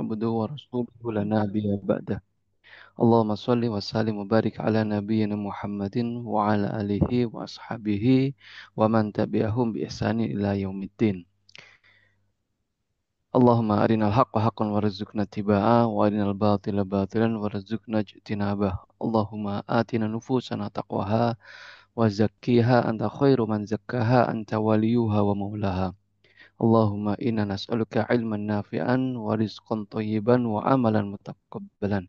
عبده ورسوله لا نبي بعده اللهم صل وسلم وبارك على نبينا محمد وعلى آله وأصحابه ومن تبعهم بإحسان إلى يوم الدين اللهم أرنا الحق حقا وارزقنا اتباعه وأرنا الباطل باطلا وارزقنا اجتنابه اللهم آتنا نفوسنا تقواها وزكيها أنت خير من زكاها أنت وليها ومولاها اللهم إنا نسألك علما نافعا ورزقا طيبا وعملا متقبلا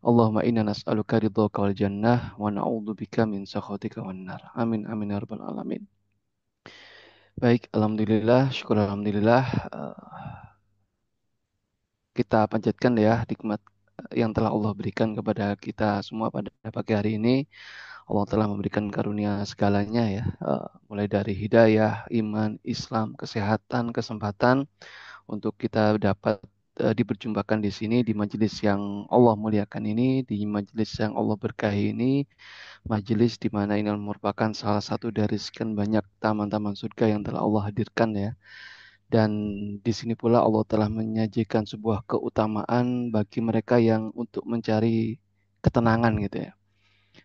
اللهم إنا نسألك رضاك والجنة ونعوذ بك من سخطك والنار amin amin ya rabbal alamin. Baik, alhamdulillah, syukur alhamdulillah. Kita panjatkan ya nikmat yang telah Allah berikan kepada kita semua pada pagi hari ini. Allah telah memberikan karunia segalanya ya, mulai dari hidayah, iman, Islam, kesehatan, kesempatan untuk kita dapat diperjumpakan di sini di majelis yang Allah muliakan ini, di majelis yang Allah berkahi ini, majelis di mana ini merupakan salah satu dari sekian banyak taman-taman surga yang telah Allah hadirkan ya. Dan di sini pula Allah telah menyajikan sebuah keutamaan bagi mereka yang untuk mencari ketenangan gitu ya.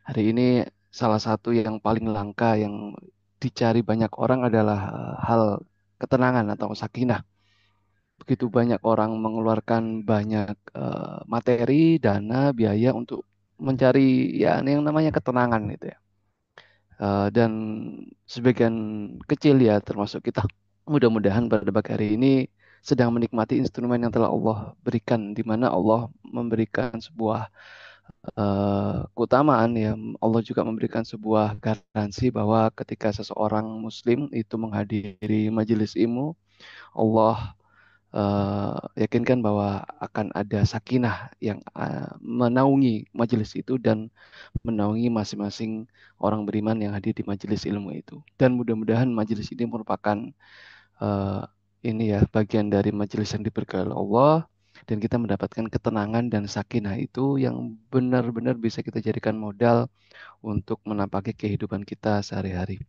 Hari ini salah satu yang paling langka yang dicari banyak orang adalah hal ketenangan atau sakinah. Begitu banyak orang mengeluarkan banyak materi, dana, biaya untuk mencari ya yang namanya ketenangan gitu ya. Dan sebagian kecil ya termasuk kita mudah-mudahan pada pagi hari ini sedang menikmati instrumen yang telah Allah berikan, di mana Allah memberikan sebuah keutamaan ya. Allah juga memberikan sebuah garansi bahwa ketika seseorang muslim itu menghadiri majelis ilmu, Allah yakinkan bahwa akan ada sakinah yang menaungi majelis itu dan menaungi masing-masing orang beriman yang hadir di majelis ilmu itu. Dan mudah-mudahan majelis ini merupakan uh, ini ya bagian dari majelis yang diberkahi oleh Allah dan kita mendapatkan ketenangan dan sakinah itu yang benar-benar bisa kita jadikan modal untuk menapaki kehidupan kita sehari-hari.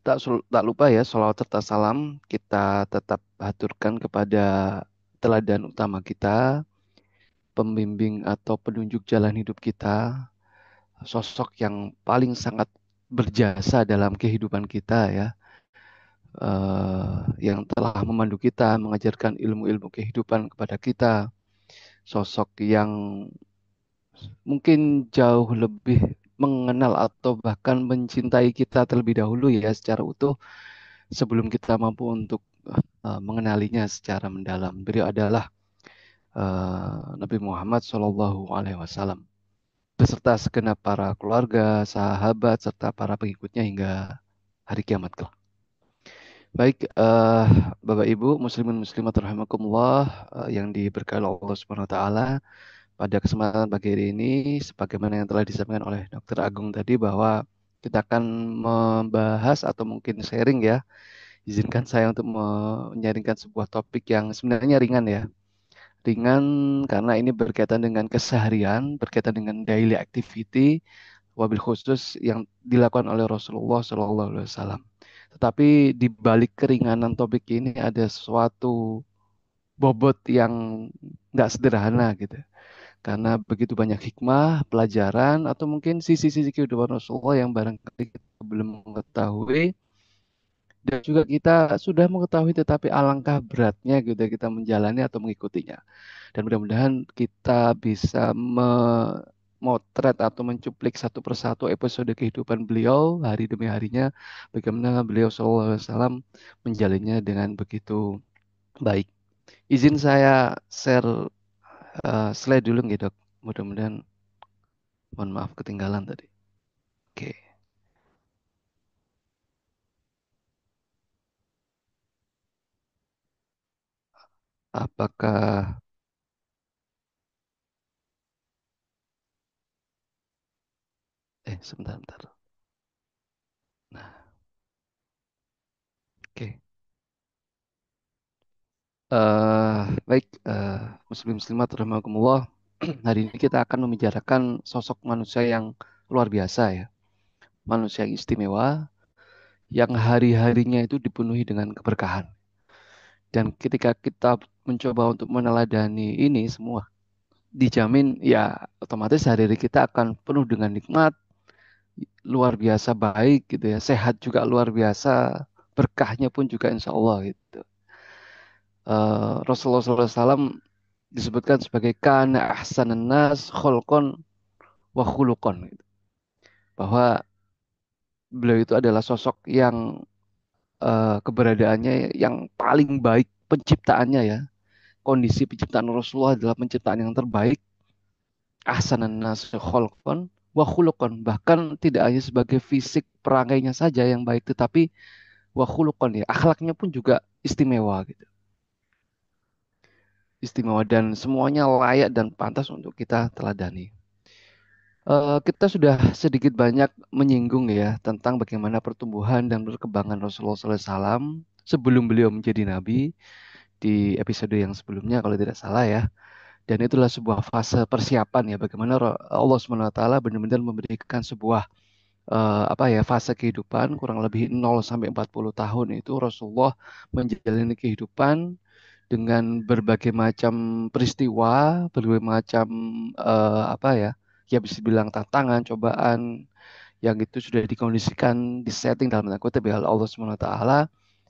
Tak lupa ya, sholawat serta salam kita tetap haturkan kepada teladan utama kita, pembimbing atau penunjuk jalan hidup kita, sosok yang paling sangat berjasa dalam kehidupan kita ya, yang telah memandu kita, mengajarkan ilmu-ilmu kehidupan kepada kita, sosok yang mungkin jauh lebih mengenal atau bahkan mencintai kita terlebih dahulu ya secara utuh sebelum kita mampu untuk mengenalinya secara mendalam. Beliau adalah Nabi Muhammad SAW beserta segenap para keluarga, sahabat, serta para pengikutnya hingga hari kiamat kelak. Baik, Bapak Ibu, muslimin muslimat rahimakumullah yang diberkahi Allah Subhanahu wa taala. Pada kesempatan pagi hari ini, sebagaimana yang telah disampaikan oleh Dr. Agung tadi bahwa kita akan membahas atau mungkin sharing ya. Izinkan saya untuk menyaringkan sebuah topik yang sebenarnya ringan ya. Ringan karena ini berkaitan dengan keseharian, berkaitan dengan daily activity, wabil khusus yang dilakukan oleh Rasulullah SAW. Tetapi di balik keringanan topik ini ada suatu bobot yang nggak sederhana gitu. Karena begitu banyak hikmah, pelajaran, atau mungkin sisi-sisi kehidupan Rasulullah yang barangkali kita belum mengetahui dan juga kita sudah mengetahui tetapi alangkah beratnya gitu ya kita menjalani atau mengikutinya. Dan mudah-mudahan kita bisa memotret atau mencuplik satu persatu episode kehidupan beliau hari demi harinya, bagaimana beliau SAW menjalannya dengan begitu baik. Izin saya share slide dulu gitu, Dok. Mudah-mudahan, mohon maaf ketinggalan tadi. Oke, apakah sebentar, bentar. Nah, oke. Baik, Muslim Muslimat rahimakumullah. Hari ini kita akan membicarakan sosok manusia yang luar biasa ya. Manusia yang istimewa, yang hari-harinya itu dipenuhi dengan keberkahan. Dan ketika kita mencoba untuk meneladani ini semua, dijamin ya otomatis hari-hari kita akan penuh dengan nikmat, luar biasa baik gitu ya, sehat juga luar biasa, berkahnya pun juga insya Allah gitu. Rasulullah SAW disebutkan sebagai kana ahsanan nas khulqan wa khuluqan gitu. Bahwa beliau itu adalah sosok yang keberadaannya yang paling baik penciptaannya ya. Kondisi penciptaan Rasulullah adalah penciptaan yang terbaik, ahsanan nas khalqan wa khuluqan. Bahkan tidak hanya sebagai fisik perangainya saja yang baik, tetapi wa khuluqan ya, akhlaknya pun juga istimewa gitu. Istimewa dan semuanya layak dan pantas untuk kita teladani. Kita sudah sedikit banyak menyinggung ya tentang bagaimana pertumbuhan dan perkembangan Rasulullah SAW sebelum beliau menjadi nabi di episode yang sebelumnya kalau tidak salah ya. Dan itulah sebuah fase persiapan ya bagaimana Allah SWT benar-benar memberikan sebuah apa ya fase kehidupan kurang lebih 0 sampai 40 tahun itu Rasulullah menjalani kehidupan dengan berbagai macam peristiwa, berbagai macam apa ya, ya bisa bilang tantangan, cobaan yang itu sudah dikondisikan, disetting dalam tanda kutip ya oleh Allah SWT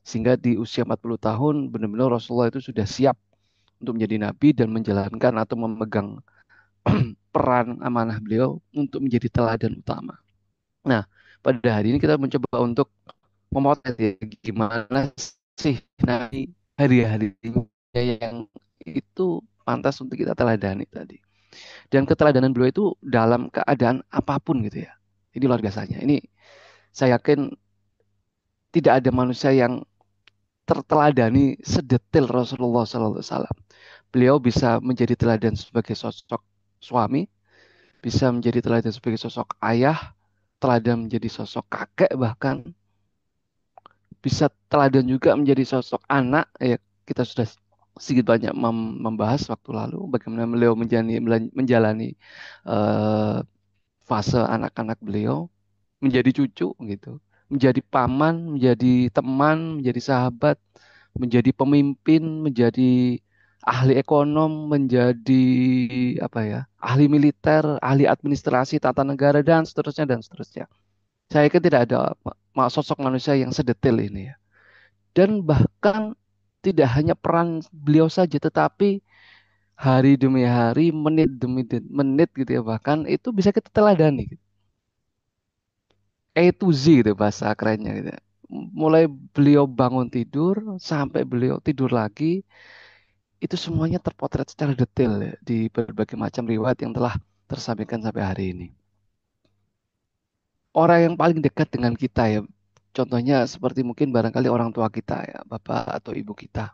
sehingga di usia 40 tahun benar-benar Rasulullah itu sudah siap untuk menjadi nabi dan menjalankan atau memegang peran amanah beliau untuk menjadi teladan utama. Nah, pada hari ini kita mencoba untuk memotret ya, gimana sih nabi hari-harinya yang itu pantas untuk kita teladani tadi. Dan keteladanan beliau itu dalam keadaan apapun gitu ya. Ini luar biasanya. Ini saya yakin tidak ada manusia yang terteladani sedetail Rasulullah SAW. Beliau bisa menjadi teladan sebagai sosok suami, bisa menjadi teladan sebagai sosok ayah, teladan menjadi sosok kakek bahkan, bisa teladan juga menjadi sosok anak. Ya, kita sudah sedikit banyak membahas waktu lalu bagaimana beliau menjalani eh, fase anak-anak beliau, menjadi cucu gitu, menjadi paman, menjadi teman, menjadi sahabat, menjadi pemimpin, menjadi ahli ekonom, menjadi apa ya, ahli militer, ahli administrasi, tata negara dan seterusnya dan seterusnya. Saya yakin tidak ada sosok manusia yang sedetail ini ya. Dan bahkan tidak hanya peran beliau saja, tetapi hari demi hari, menit demi menit gitu ya, bahkan itu bisa kita teladani. Gitu. A to Z gitu bahasa kerennya gitu. Mulai beliau bangun tidur sampai beliau tidur lagi, itu semuanya terpotret secara detail ya, di berbagai macam riwayat yang telah tersampaikan sampai hari ini. Orang yang paling dekat dengan kita ya, contohnya seperti mungkin barangkali orang tua kita ya, bapak atau ibu kita.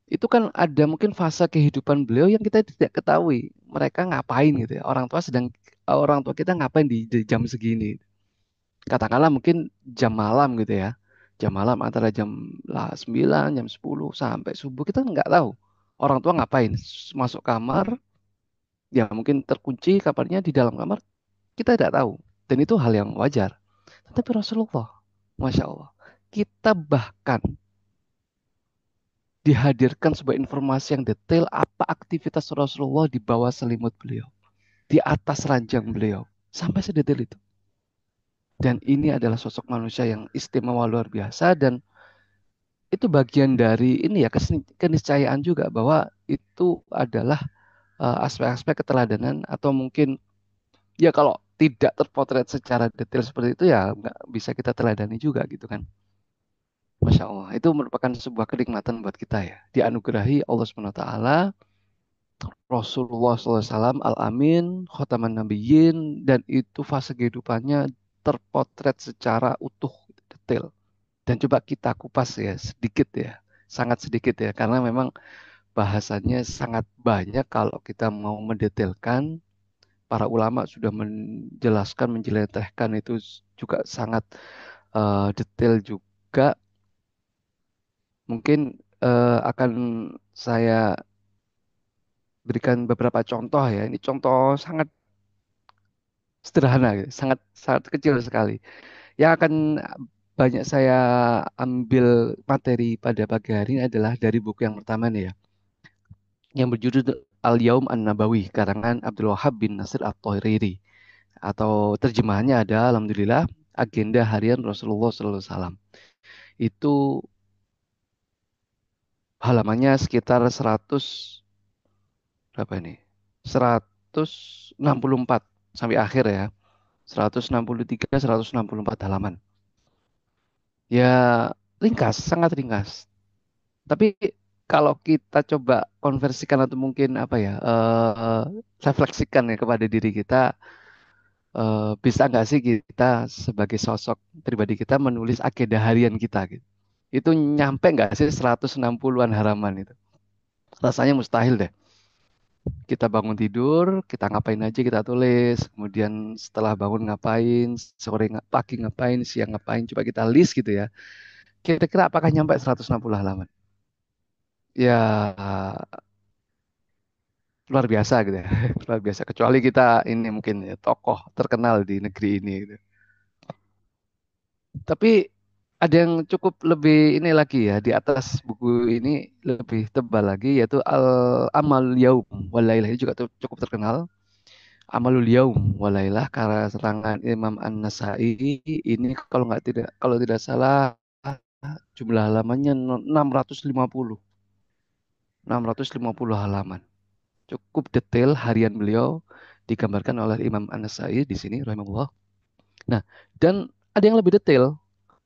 Itu kan ada mungkin fase kehidupan beliau yang kita tidak ketahui. Mereka ngapain gitu ya. Orang tua kita ngapain di jam segini. Katakanlah mungkin jam malam gitu ya. Jam malam antara jam 9, jam 10 sampai subuh kita nggak tahu. Orang tua ngapain? Masuk kamar, ya mungkin terkunci kamarnya di dalam kamar, kita tidak tahu. Dan itu hal yang wajar. Tetapi Rasulullah, Masya Allah, kita bahkan dihadirkan sebuah informasi yang detail apa aktivitas Rasulullah di bawah selimut beliau, di atas ranjang beliau, sampai sedetail itu. Dan ini adalah sosok manusia yang istimewa luar biasa dan itu bagian dari ini ya keniscayaan juga bahwa itu adalah aspek-aspek keteladanan atau mungkin ya kalau tidak terpotret secara detail seperti itu ya nggak bisa kita teladani juga gitu kan. Masya Allah, itu merupakan sebuah kenikmatan buat kita ya. Dianugerahi Allah SWT Rasulullah SAW Al-Amin, Khotaman Nabiyyin, dan itu fase kehidupannya terpotret secara utuh, detail. Dan coba kita kupas ya, sedikit ya, sangat sedikit ya, karena memang bahasannya sangat banyak kalau kita mau mendetailkan. Para ulama sudah menjelaskan, menjelentehkan itu juga sangat detail juga. Mungkin akan saya berikan beberapa contoh ya. Ini contoh sangat sederhana, gitu. Sangat sangat kecil sekali. Yang akan banyak saya ambil materi pada pagi hari ini adalah dari buku yang pertama nih ya. yang berjudul Al-Yaum An-Nabawi karangan Abdul Wahab bin Nasir At-Toiriri, atau terjemahannya ada Alhamdulillah agenda harian Rasulullah SAW. Itu halamannya sekitar 100, berapa ini? 164 sampai akhir ya. 163, 164 halaman. Ya, ringkas, sangat ringkas. Tapi kalau kita coba konversikan atau mungkin apa ya, refleksikan ya kepada diri kita, bisa nggak sih kita sebagai sosok pribadi kita menulis agenda harian kita gitu. Itu nyampe nggak sih 160-an halaman itu? Rasanya mustahil deh. Kita bangun tidur, kita ngapain aja kita tulis. Kemudian setelah bangun ngapain, sore pagi ngapain, siang ngapain, coba kita list gitu ya. Kira-kira apakah nyampe 160 halaman? Ya, luar biasa gitu ya. Luar biasa. Kecuali kita ini mungkin ya, tokoh terkenal di negeri ini gitu. Tapi ada yang cukup lebih ini lagi ya, di atas buku ini lebih tebal lagi, yaitu Amal Yaum Walailah. Ini juga cukup terkenal. Amalul Yaum Walailah karena serangan Imam An-Nasai ini, kalau tidak salah jumlah halamannya 650, 650 halaman. Cukup detail harian beliau digambarkan oleh Imam An-Nasai di sini rahimahullah. Nah, dan ada yang lebih detail,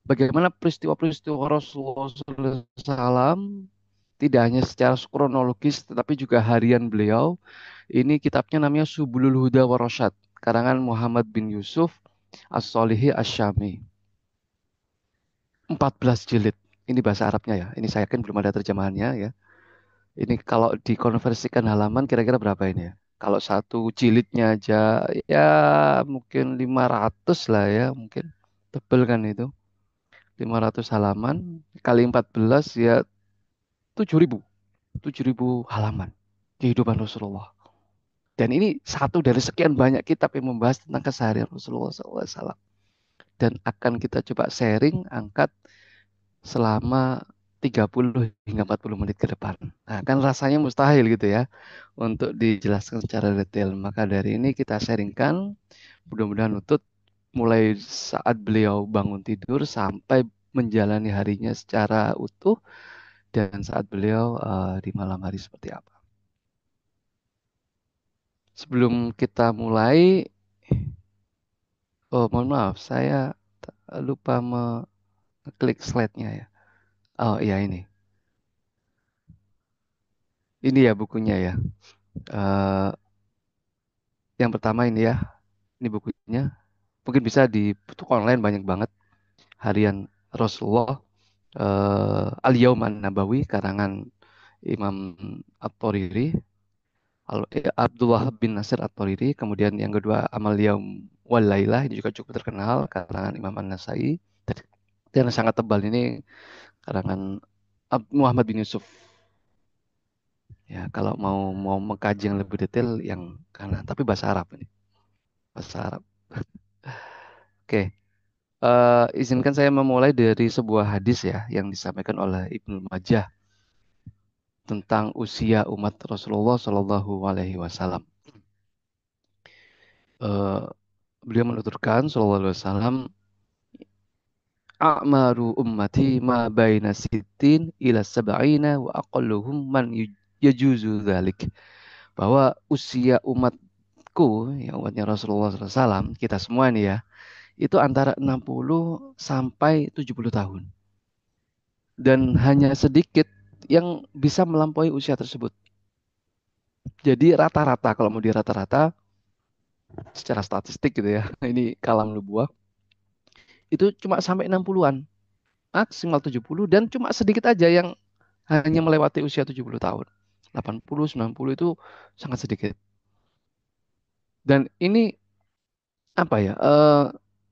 bagaimana peristiwa-peristiwa Rasulullah SAW tidak hanya secara kronologis tetapi juga harian beliau. Ini kitabnya namanya Subulul Huda wa Rasyad, karangan Muhammad bin Yusuf As-Solihi Asy-Syami. 14 jilid. Ini bahasa Arabnya ya. Ini saya yakin belum ada terjemahannya ya. Ini kalau dikonversikan halaman kira-kira berapa ini ya? Kalau satu jilidnya aja ya mungkin 500 lah ya, mungkin tebel kan itu. 500 halaman kali 14 ya 7.000. 7.000 halaman kehidupan Rasulullah. Dan ini satu dari sekian banyak kitab yang membahas tentang keseharian Rasulullah SAW. Dan akan kita coba sharing, angkat selama 30 hingga 40 menit ke depan. Nah, kan rasanya mustahil gitu ya untuk dijelaskan secara detail. Maka dari ini kita sharingkan, mudah-mudahan Utut mulai saat beliau bangun tidur sampai menjalani harinya secara utuh, dan saat beliau di malam hari seperti apa. Sebelum kita mulai, oh mohon maaf, saya lupa mengklik slide-nya ya. Oh iya ini. Ini ya bukunya ya. Eh, yang pertama ini ya, ini bukunya. Mungkin bisa di buku online banyak banget. Harian Rasulullah, Al-Yaum An-Nabawi karangan Imam At-Toriri, Abdullah bin Nasir At-Toriri. Kemudian yang kedua Amal Yaum Wal Lailah, ini juga cukup terkenal karangan Imam An-Nasai. Dan yang sangat tebal ini karangan Muhammad bin Yusuf. Ya, kalau mau mau mengkaji yang lebih detail yang kanan, tapi bahasa Arab ini, bahasa Arab. Oke, izinkan saya memulai dari sebuah hadis ya yang disampaikan oleh Ibnu Majah tentang usia umat Rasulullah Shallallahu Alaihi Wasallam. Eh, Beliau menuturkan Shallallahu Alaihi Wasallam, "A'maru ummati ma baina sittin ila sab'ina wa aqalluhum man yajuzu dzalik." Bahwa usia umatku, ya umatnya Rasulullah SAW, kita semua ini ya, itu antara 60 sampai 70 tahun. Dan hanya sedikit yang bisa melampaui usia tersebut. Jadi rata-rata, kalau mau di rata-rata secara statistik gitu ya, ini kalam nubuah, itu cuma sampai 60-an, maksimal 70, dan cuma sedikit aja yang hanya melewati usia 70 tahun. 80, 90 itu sangat sedikit. Dan ini apa ya?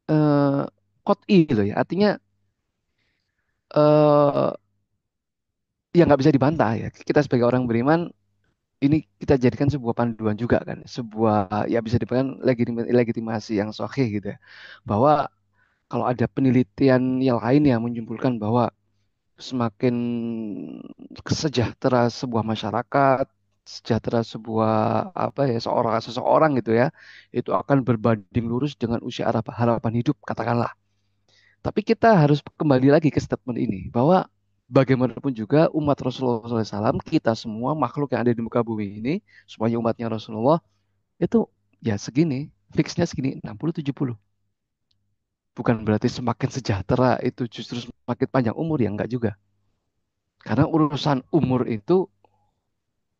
Eh Qot'i loh ya. Artinya eh ya nggak bisa dibantah ya. Kita sebagai orang beriman ini kita jadikan sebuah panduan juga kan, sebuah ya bisa dibilang legitimasi yang sahih gitu ya, bahwa kalau ada penelitian yang lain yang menyimpulkan bahwa semakin sejahtera sebuah masyarakat, sejahtera sebuah apa ya seseorang gitu ya, itu akan berbanding lurus dengan usia harapan hidup katakanlah. Tapi kita harus kembali lagi ke statement ini bahwa bagaimanapun juga umat Rasulullah SAW, kita semua makhluk yang ada di muka bumi ini, semuanya umatnya Rasulullah itu ya segini, fixnya segini 60-70. Bukan berarti semakin sejahtera itu justru semakin panjang umur ya enggak juga. Karena urusan umur itu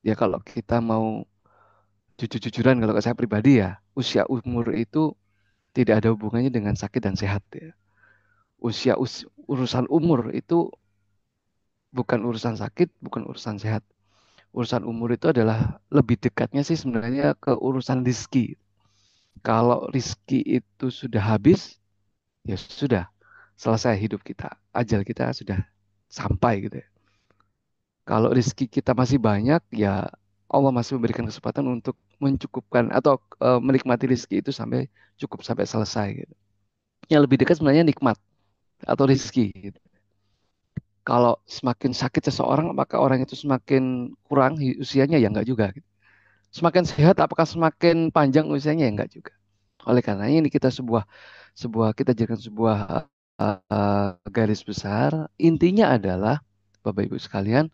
ya kalau kita mau jujur-jujuran kalau saya pribadi ya, usia umur itu tidak ada hubungannya dengan sakit dan sehat ya. Urusan umur itu bukan urusan sakit, bukan urusan sehat. Urusan umur itu adalah lebih dekatnya sih sebenarnya ke urusan rizki. Kalau rizki itu sudah habis, ya sudah selesai hidup kita. Ajal kita sudah sampai gitu ya. Kalau rizki kita masih banyak, ya Allah masih memberikan kesempatan untuk mencukupkan atau menikmati rizki itu sampai cukup sampai selesai gitu. Yang lebih dekat sebenarnya nikmat atau rizki gitu. Kalau semakin sakit seseorang, apakah orang itu semakin kurang usianya? Ya enggak juga gitu. Semakin sehat, apakah semakin panjang usianya? Ya enggak juga. Oleh karenanya ini kita sebuah sebuah kita jadikan sebuah garis besar. Intinya adalah Bapak Ibu sekalian,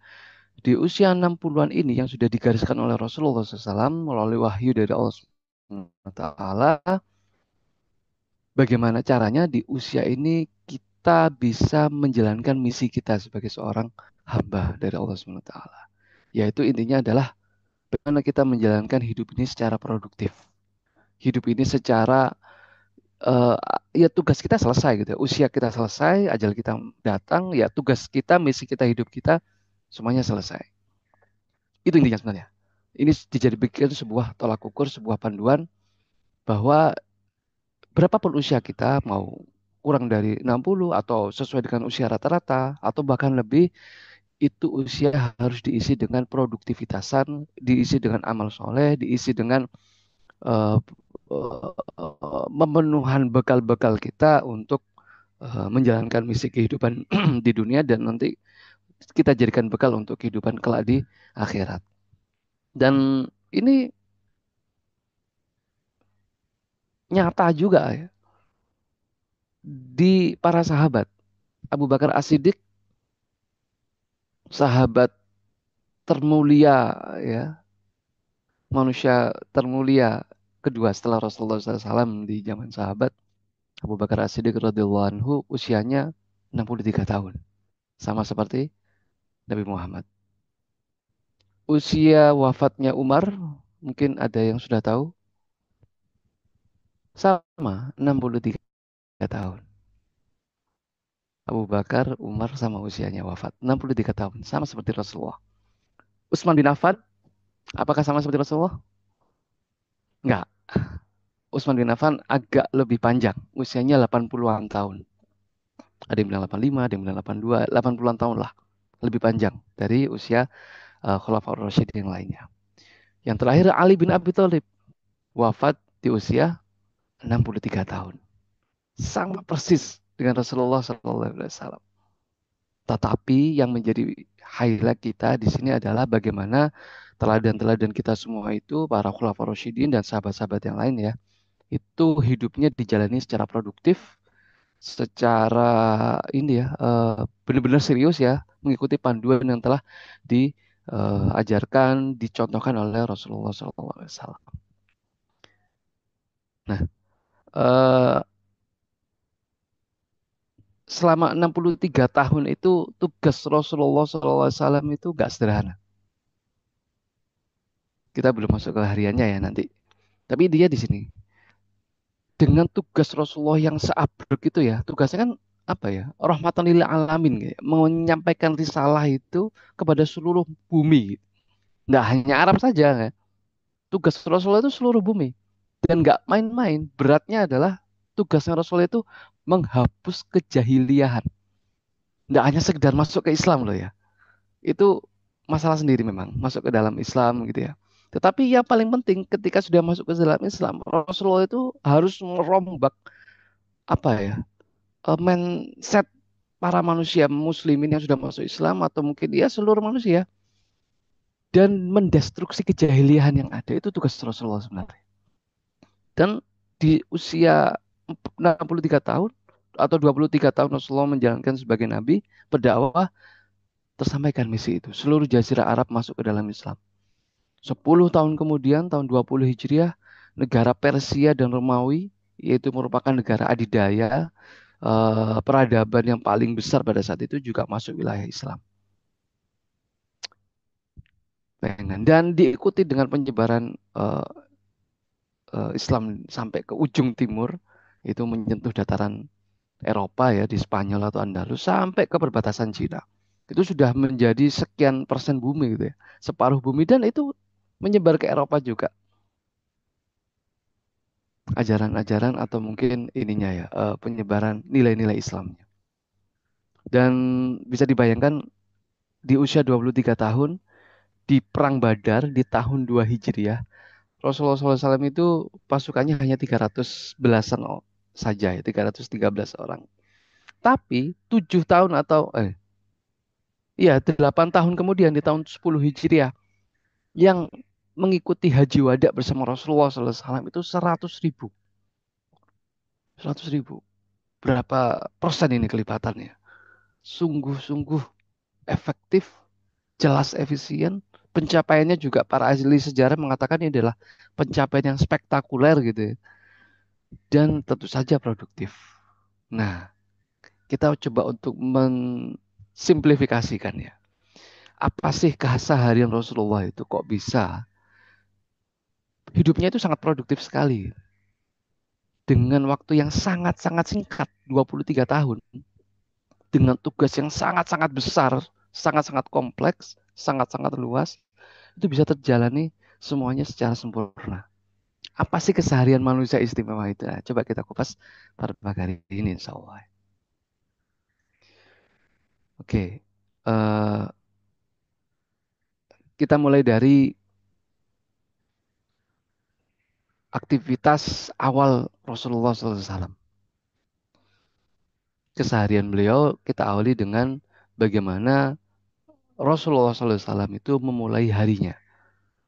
di usia 60-an ini yang sudah digariskan oleh Rasulullah SAW melalui wahyu dari Allah Taala, bagaimana caranya di usia ini kita bisa menjalankan misi kita sebagai seorang hamba dari Allah Taala. Yaitu intinya adalah bagaimana kita menjalankan hidup ini secara produktif. Hidup ini secara eh, ya tugas kita selesai gitu ya. Usia kita selesai, ajal kita datang, ya tugas kita, misi kita, hidup kita semuanya selesai. Itu intinya sebenarnya. Ini dijadikan sebuah tolak ukur, sebuah panduan bahwa berapapun usia kita, mau kurang dari 60 atau sesuai dengan usia rata-rata atau bahkan lebih, itu usia harus diisi dengan produktivitasan, diisi dengan amal soleh, diisi dengan eh, memenuhan bekal-bekal kita untuk menjalankan misi kehidupan di dunia dan nanti kita jadikan bekal untuk kehidupan kelak di akhirat. Dan ini nyata juga ya di para sahabat. Abu Bakar As-Siddiq, sahabat termulia ya, manusia termulia kedua setelah Rasulullah SAW di zaman sahabat. Abu Bakar As-Siddiq radhiyallahu anhu usianya 63 tahun. Sama seperti Nabi Muhammad. Usia wafatnya Umar, mungkin ada yang sudah tahu, sama 63 tahun. Abu Bakar, Umar sama usianya wafat. 63 tahun, sama seperti Rasulullah. Utsman bin Affan, apakah sama seperti Rasulullah? Enggak. Utsman bin Affan agak lebih panjang, usianya 80-an tahun. Ada yang bilang 85, ada yang bilang 82, 80-an tahun lah. Lebih panjang dari usia Khulafaur Rasyidin yang lainnya. Yang terakhir Ali bin Abi Thalib, wafat di usia 63 tahun. Sama persis dengan Rasulullah SAW. Tetapi yang menjadi highlight kita di sini adalah bagaimana teladan-teladan kita semua itu, para khulafaur rasyidin dan sahabat-sahabat yang lain ya, itu hidupnya dijalani secara produktif, secara ini ya, benar-benar serius ya, mengikuti panduan yang telah diajarkan, dicontohkan oleh Rasulullah SAW. Nah, eh, selama 63 tahun itu tugas Rasulullah SAW itu gak sederhana. Kita belum masuk ke hariannya ya nanti. Tapi dia di sini dengan tugas Rasulullah yang seabrek itu ya, tugasnya kan apa ya? Rahmatan lil alamin gitu, menyampaikan risalah itu kepada seluruh bumi. Nggak hanya Arab saja kan. Tugas Rasulullah itu seluruh bumi dan nggak main-main. Beratnya adalah tugasnya Rasulullah itu menghapus kejahiliahan. Nggak hanya sekedar masuk ke Islam loh ya. Itu masalah sendiri memang masuk ke dalam Islam gitu ya. Tetapi yang paling penting ketika sudah masuk ke dalam Islam, Rasulullah itu harus merombak apa ya mindset para manusia muslimin yang sudah masuk Islam atau mungkin ya seluruh manusia dan mendestruksi kejahilian yang ada. Itu tugas Rasulullah sebenarnya. Dan di usia 63 tahun atau 23 tahun Rasulullah menjalankan sebagai nabi, berdakwah, tersampaikan misi itu. Seluruh jazirah Arab masuk ke dalam Islam. 10 tahun kemudian, tahun 20 Hijriah, negara Persia dan Romawi, yaitu merupakan negara adidaya, peradaban yang paling besar pada saat itu juga masuk wilayah Islam. Dan diikuti dengan penyebaran Islam sampai ke ujung timur, itu menyentuh dataran Eropa ya, di Spanyol atau Andalus, sampai ke perbatasan Cina. Itu sudah menjadi sekian persen bumi gitu ya, separuh bumi, dan itu menyebar ke Eropa juga. Ajaran-ajaran atau mungkin ininya ya, penyebaran nilai-nilai Islamnya. Dan bisa dibayangkan di usia 23 tahun di Perang Badar di tahun 2 Hijriah, Rasulullah SAW itu pasukannya hanya 300 belasan saja ya, 313 orang. Tapi 7 tahun atau iya 8 tahun kemudian di tahun 10 Hijriah yang mengikuti haji wada bersama Rasulullah SAW itu 100.000. 100.000. Berapa persen ini kelipatannya? Sungguh-sungguh efektif, jelas, efisien. Pencapaiannya juga para ahli sejarah mengatakan ini adalah pencapaian yang spektakuler gitu ya. Dan tentu saja produktif. Nah, kita coba untuk mensimplifikasikan ya. Apa sih keseharian Rasulullah itu kok bisa hidupnya itu sangat produktif sekali dengan waktu yang sangat-sangat singkat, 23 tahun, dengan tugas yang sangat-sangat besar, sangat-sangat kompleks, sangat-sangat luas, itu bisa terjalani semuanya secara sempurna. Apa sih keseharian manusia istimewa itu? Nah, coba kita kupas pada pagi hari ini, insya Allah. Oke, eh, kita mulai dari aktivitas awal Rasulullah SAW. Keseharian beliau kita awali dengan bagaimana Rasulullah SAW itu memulai harinya.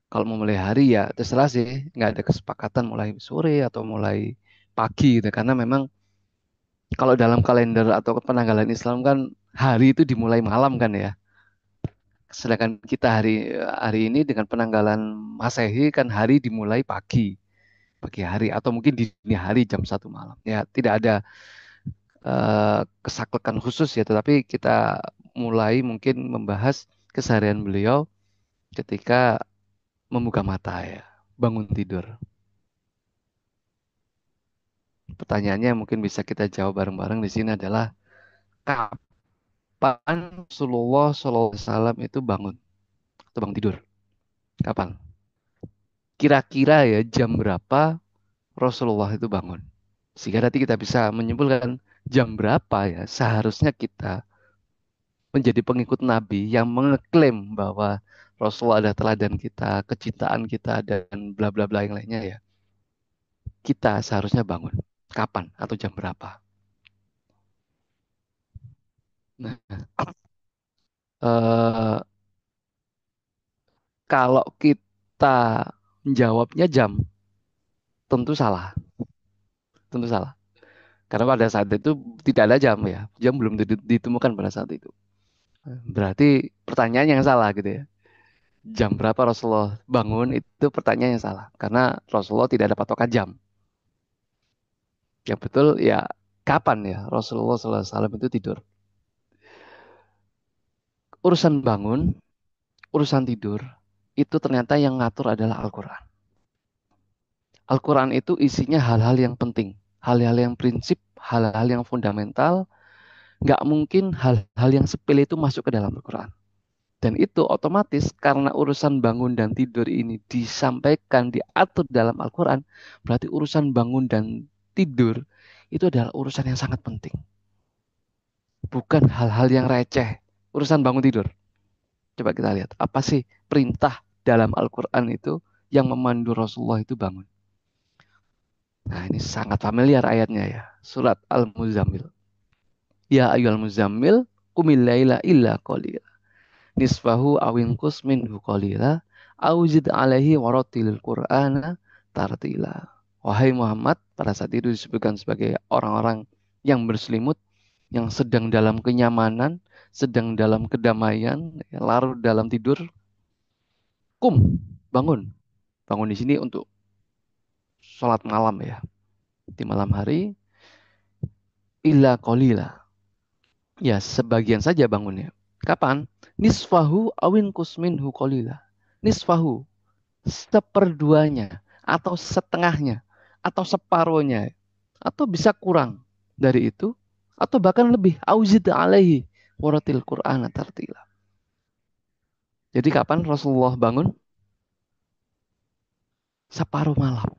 Kalau memulai hari ya terserah sih, nggak ada kesepakatan mulai sore atau mulai pagi gitu. Karena memang kalau dalam kalender atau penanggalan Islam kan hari itu dimulai malam kan ya. Sedangkan kita hari hari ini dengan penanggalan Masehi kan hari dimulai pagi hari atau mungkin dini hari jam 1 malam. Ya tidak ada kesaklekan khusus ya, tetapi kita mulai mungkin membahas keseharian beliau ketika membuka mata ya, bangun tidur. Pertanyaannya mungkin bisa kita jawab bareng-bareng di sini adalah kapan Rasulullah SAW itu bangun atau bangun tidur? Kapan? Kira-kira ya jam berapa Rasulullah itu bangun? Sehingga nanti kita bisa menyimpulkan jam berapa ya seharusnya kita menjadi pengikut Nabi yang mengeklaim bahwa Rasulullah adalah teladan kita, kecintaan kita, dan bla bla bla yang lainnya ya. Kita seharusnya bangun. Kapan atau jam berapa? Nah, eh, kalau kita menjawabnya jam, tentu salah. Tentu salah. Karena pada saat itu tidak ada jam ya. Jam belum ditemukan pada saat itu. Berarti pertanyaan yang salah gitu ya. Jam berapa Rasulullah bangun itu pertanyaan yang salah. Karena Rasulullah tidak ada patokan jam. Yang betul ya kapan ya Rasulullah SAW itu tidur. Urusan bangun, urusan tidur, itu ternyata yang ngatur adalah Al-Quran. Al-Quran itu isinya hal-hal yang penting. Hal-hal yang prinsip, hal-hal yang fundamental. Nggak mungkin hal-hal yang sepele itu masuk ke dalam Al-Quran. Dan itu otomatis karena urusan bangun dan tidur ini disampaikan, diatur dalam Al-Quran, berarti urusan bangun dan tidur itu adalah urusan yang sangat penting. Bukan hal-hal yang receh. Urusan bangun tidur. Coba kita lihat, apa sih perintah dalam Al-Quran itu yang memandu Rasulullah itu bangun. Nah ini sangat familiar ayatnya ya. Surat Al-Muzammil. Ya ayyuhal muzammil, qumil laila illa qalil. nisfahu awinkus minhu qalila auzid alaihi warotilil qur'ana tartila. Wahai Muhammad, pada saat itu disebutkan sebagai orang-orang yang berselimut, yang sedang dalam kenyamanan, sedang dalam kedamaian, larut dalam tidur. Kum, bangun. Bangun di sini untuk sholat malam ya. Di malam hari, illa qalila. Ya, sebagian saja bangunnya. Kapan? Nisfahu awin kusminhu qalila. Nisfahu, seperduanya, atau setengahnya, atau separuhnya, atau bisa kurang dari itu, atau bahkan lebih. Auzid alaihi waratil Qur'ana tartila. Jadi kapan Rasulullah bangun? Separuh malam.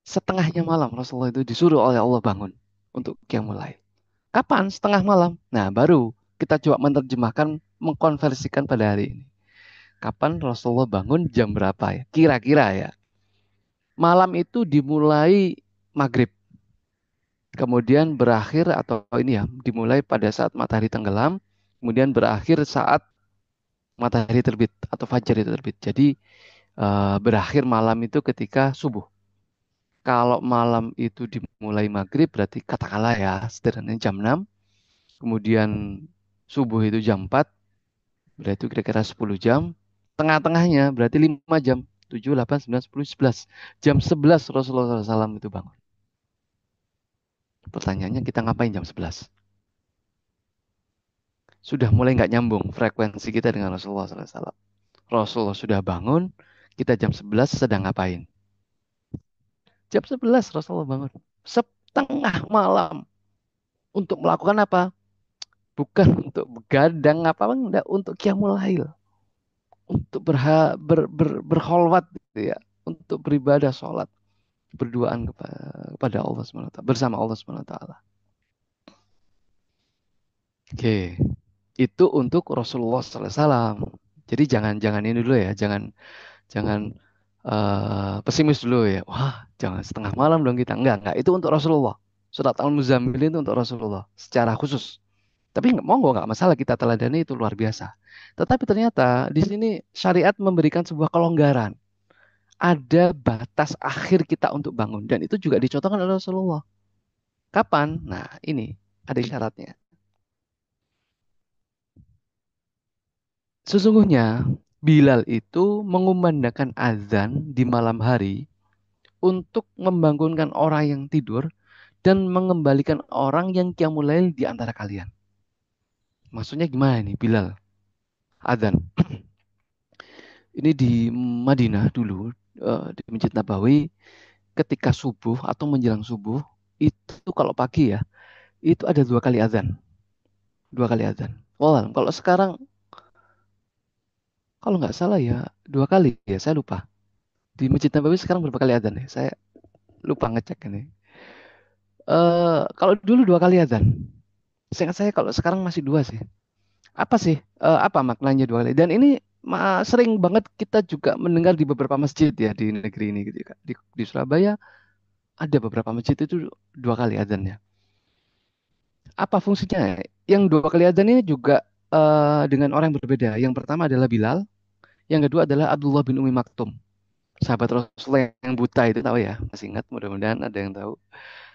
Setengahnya malam Rasulullah itu disuruh oleh Allah bangun untuk qiyamul lail. Kapan? Setengah malam. Nah, baru kita coba menerjemahkan, mengkonversikan pada hari ini. Kapan Rasulullah bangun jam berapa ya? Kira-kira ya. Malam itu dimulai maghrib. Kemudian berakhir atau ini ya, dimulai pada saat matahari tenggelam. Kemudian berakhir saat matahari terbit atau fajar itu terbit. Jadi berakhir malam itu ketika subuh. Kalau malam itu dimulai maghrib berarti katakanlah ya sederhananya jam 6. Kemudian subuh itu jam 4. Berarti kira-kira 10 jam. Tengah-tengahnya berarti 5 jam. 7, 8, 9, 10, 11. Jam 11 Rasulullah SAW itu bangun. Pertanyaannya kita ngapain jam 11? Sudah mulai nggak nyambung frekuensi kita dengan Rasulullah SAW. Rasulullah sudah bangun, kita jam 11 sedang ngapain? Jam 11 Rasulullah bangun. Setengah malam. Untuk melakukan apa? Bukan untuk begadang apa enggak, untuk qiyamul lail. Untuk berkholwat gitu ya. Untuk beribadah sholat. Berduaan kepada Allah SWT. Bersama Allah SWT. Oke. Itu untuk Rasulullah SAW. Jadi jangan ini dulu ya. Jangan pesimis dulu ya. Wah, jangan setengah malam dong kita. Enggak. Itu untuk Rasulullah. Surat Al-Muzammil itu untuk Rasulullah secara khusus. Tapi monggo nggak masalah kita teladani itu luar biasa. Tetapi ternyata di sini syariat memberikan sebuah kelonggaran. Ada batas akhir kita untuk bangun dan itu juga dicontohkan oleh Rasulullah. Kapan? Nah, ini ada syaratnya. Sesungguhnya Bilal itu mengumandangkan azan di malam hari untuk membangunkan orang yang tidur dan mengembalikan orang yang qiyamul lail di antara kalian. Maksudnya gimana nih Bilal? Adzan. Ini di Madinah dulu, di Masjid Nabawi, ketika subuh atau menjelang subuh, itu kalau pagi ya, itu ada 2 kali adzan. 2 kali adzan. Walau kalau sekarang, kalau nggak salah ya, 2 kali ya, saya lupa. Di Masjid Nabawi sekarang berapa kali adzan ya? Saya lupa ngecek ini. Kalau dulu 2 kali adzan. Seingat saya kalau sekarang masih 2 sih. Apa sih? Apa maknanya 2 kali? Dan ini sering banget kita juga mendengar di beberapa masjid ya di negeri ini gitu ya. Di Surabaya ada beberapa masjid itu 2 kali adzannya. Apa fungsinya? Yang 2 kali adzan ini juga dengan orang yang berbeda. Yang pertama adalah Bilal, yang kedua adalah Abdullah bin Umi Maktum, sahabat Rasulullah yang buta itu tahu ya, masih ingat? Mudah-mudahan ada yang tahu.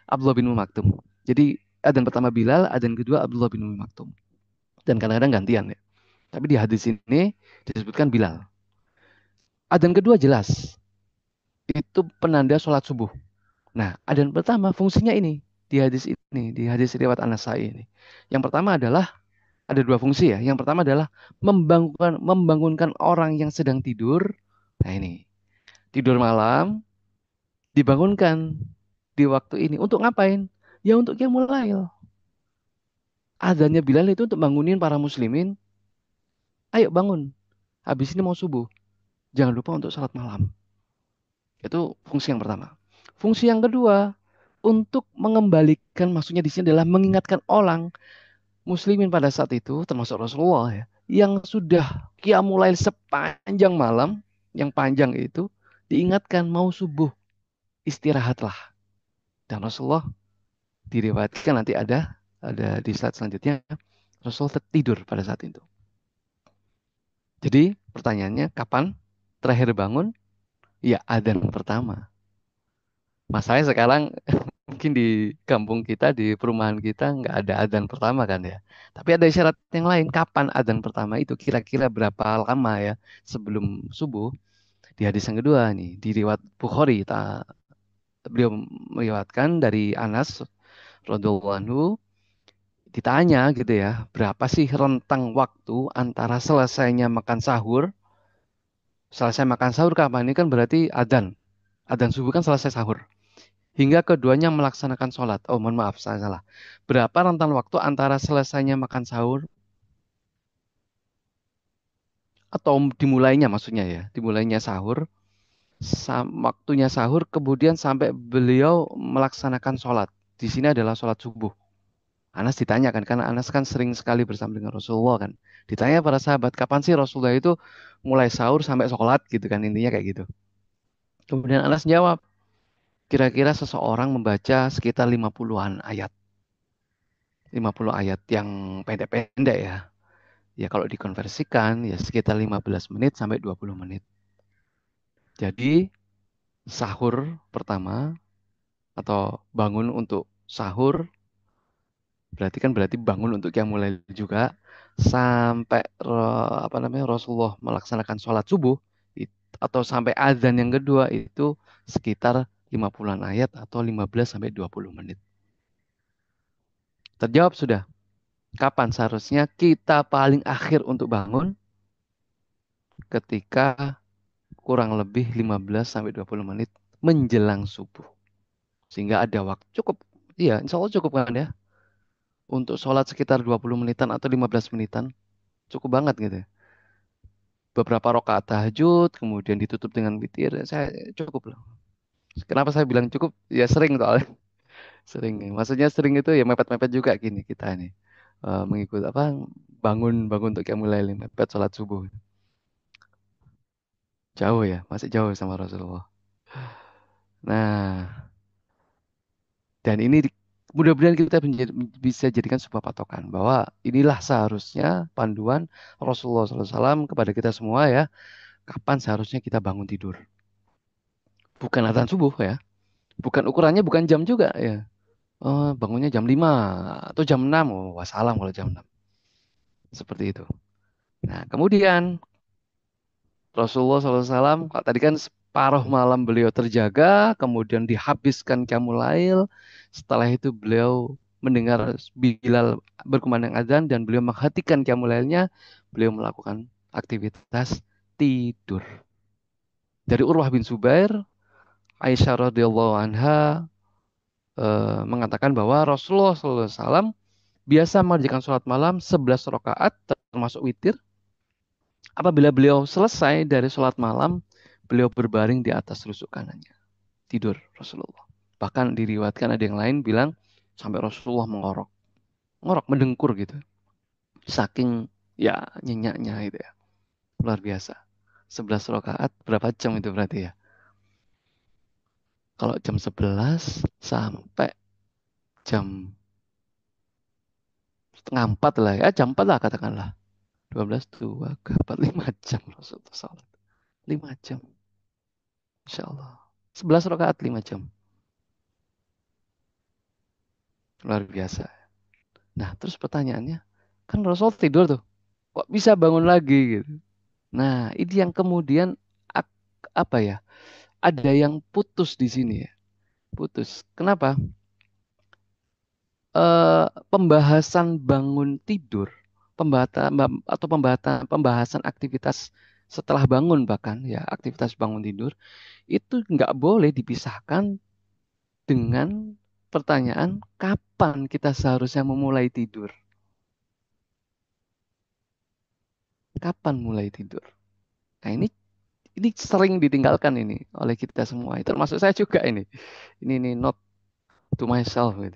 Abdullah bin Umi Maktum. Jadi adzan pertama Bilal, adzan kedua Abdullah bin Umi Maktum. Dan kadang-kadang gantian ya. Tapi di hadis ini disebutkan Bilal. Adzan kedua jelas, itu penanda sholat subuh. Nah, adzan pertama fungsinya ini di hadis riwayat An-Nasai ini. Yang pertama adalah ada 2 fungsi ya. Yang pertama adalah membangunkan orang yang sedang tidur. Nah ini, tidur malam dibangunkan di waktu ini untuk ngapain? Ya untuk qiyamul lail. Adzannya Bilal itu untuk bangunin para muslimin. Ayo bangun. Habis ini mau subuh. Jangan lupa untuk salat malam. Itu fungsi yang pertama. Fungsi yang kedua, untuk mengembalikan, maksudnya di sini adalah mengingatkan orang muslimin pada saat itu, termasuk Rasulullah ya, yang sudah qiyamul lail sepanjang malam, yang panjang itu, diingatkan mau subuh, istirahatlah. Dan Rasulullah diriwayatkan nanti ada di slide selanjutnya, Rasul tidur pada saat itu. Jadi pertanyaannya kapan terakhir bangun? Ya adzan pertama. Masalahnya sekarang mungkin di kampung kita, di perumahan kita nggak ada adzan pertama kan ya. Tapi ada isyarat yang lain. Kapan adzan pertama itu? Kira-kira berapa lama ya sebelum subuh? Di hadis yang kedua nih, di riwayat Bukhari, beliau meriwayatkan dari Anas radhiyallahu anhu, ditanya gitu ya, berapa sih rentang waktu antara selesainya makan sahur, selesai makan sahur kapan? Ini kan berarti adzan. Adzan subuh kan selesai sahur. Hingga keduanya melaksanakan sholat. Oh, mohon maaf, saya salah. Berapa rentan waktu antara selesainya makan sahur atau dimulainya maksudnya ya, dimulainya sahur, waktunya sahur, kemudian sampai beliau melaksanakan sholat. Di sini adalah sholat subuh. Anas ditanyakan, karena Anas kan sering sekali bersama dengan Rasulullah kan. Ditanya para sahabat, kapan sih Rasulullah itu mulai sahur sampai sholat gitu kan, intinya kayak gitu. Kemudian Anas jawab, kira-kira seseorang membaca sekitar 50-an ayat. 50 ayat yang pendek-pendek ya. Ya kalau dikonversikan ya sekitar 15 menit sampai 20 menit. Jadi sahur pertama atau bangun untuk sahur berarti bangun untuk yang mulai juga sampai apa namanya Rasulullah melaksanakan sholat subuh atau sampai azan yang kedua itu sekitar 50-an ayat atau 15 sampai 20 menit. Terjawab sudah. Kapan seharusnya kita paling akhir untuk bangun? Ketika kurang lebih 15 sampai 20 menit menjelang subuh. Sehingga ada waktu cukup, iya insya Allah cukup kan ya. Untuk sholat sekitar 20 menitan atau 15 menitan. Cukup banget gitu ya. Beberapa rakaat tahajud, kemudian ditutup dengan witir, saya cukup loh. Kenapa saya bilang cukup? Ya sering soalnya. Sering. Maksudnya sering itu ya mepet-mepet juga gini kita nih. Mengikut apa, bangun untuk yang mulai mepet sholat subuh. Jauh ya, masih jauh sama Rasulullah. Nah, dan ini mudah-mudahan kita bisa jadikan sebuah patokan bahwa inilah seharusnya panduan Rasulullah SAW kepada kita semua ya. Kapan seharusnya kita bangun tidur? Bukan adzan subuh ya. Bukan ukurannya bukan jam juga ya. Oh, bangunnya jam 5 atau jam 6. Oh, wassalam kalau jam 6. Seperti itu. Nah, kemudian Rasulullah SAW, kalau tadi kan separuh malam beliau terjaga, kemudian dihabiskan qiyamul. Setelah itu beliau mendengar Bilal berkumandang azan dan beliau menghentikan qiyamul, beliau melakukan aktivitas tidur. Dari Urwah bin Zubair, Aisyah radhiyallahu anha mengatakan bahwa Rasulullah SAW biasa mengerjakan sholat malam 11 rakaat termasuk witir. Apabila beliau selesai dari sholat malam, beliau berbaring di atas rusuk kanannya. Tidur Rasulullah. Bahkan diriwayatkan ada yang lain bilang sampai Rasulullah mengorok. Ngorok, mendengkur gitu. Saking ya nyenyaknya gitu ya. Luar biasa. 11 rakaat berapa jam itu berarti ya? Kalau jam 11 sampai jam setengah 4 lah ya. Jam 4 lah katakanlah. 12, 2, 4, 5 jam Rasulullah salat. 5 jam. Insya Allah. 11 rakaat 5 jam. Luar biasa. Nah, terus pertanyaannya, kan Rasul tidur tuh, kok bisa bangun lagi gitu. Nah, ini yang kemudian apa ya? Ada yang putus di sini ya, putus. Kenapa? Pembahasan bangun tidur, pembahasan atau pembahasan aktivitas setelah bangun bahkan ya aktivitas bangun tidur itu nggak boleh dipisahkan dengan pertanyaan kapan kita seharusnya memulai tidur. Kapan mulai tidur? Nah, ini sering ditinggalkan ini oleh kita semua. Termasuk saya juga ini. Ini note to myself gitu.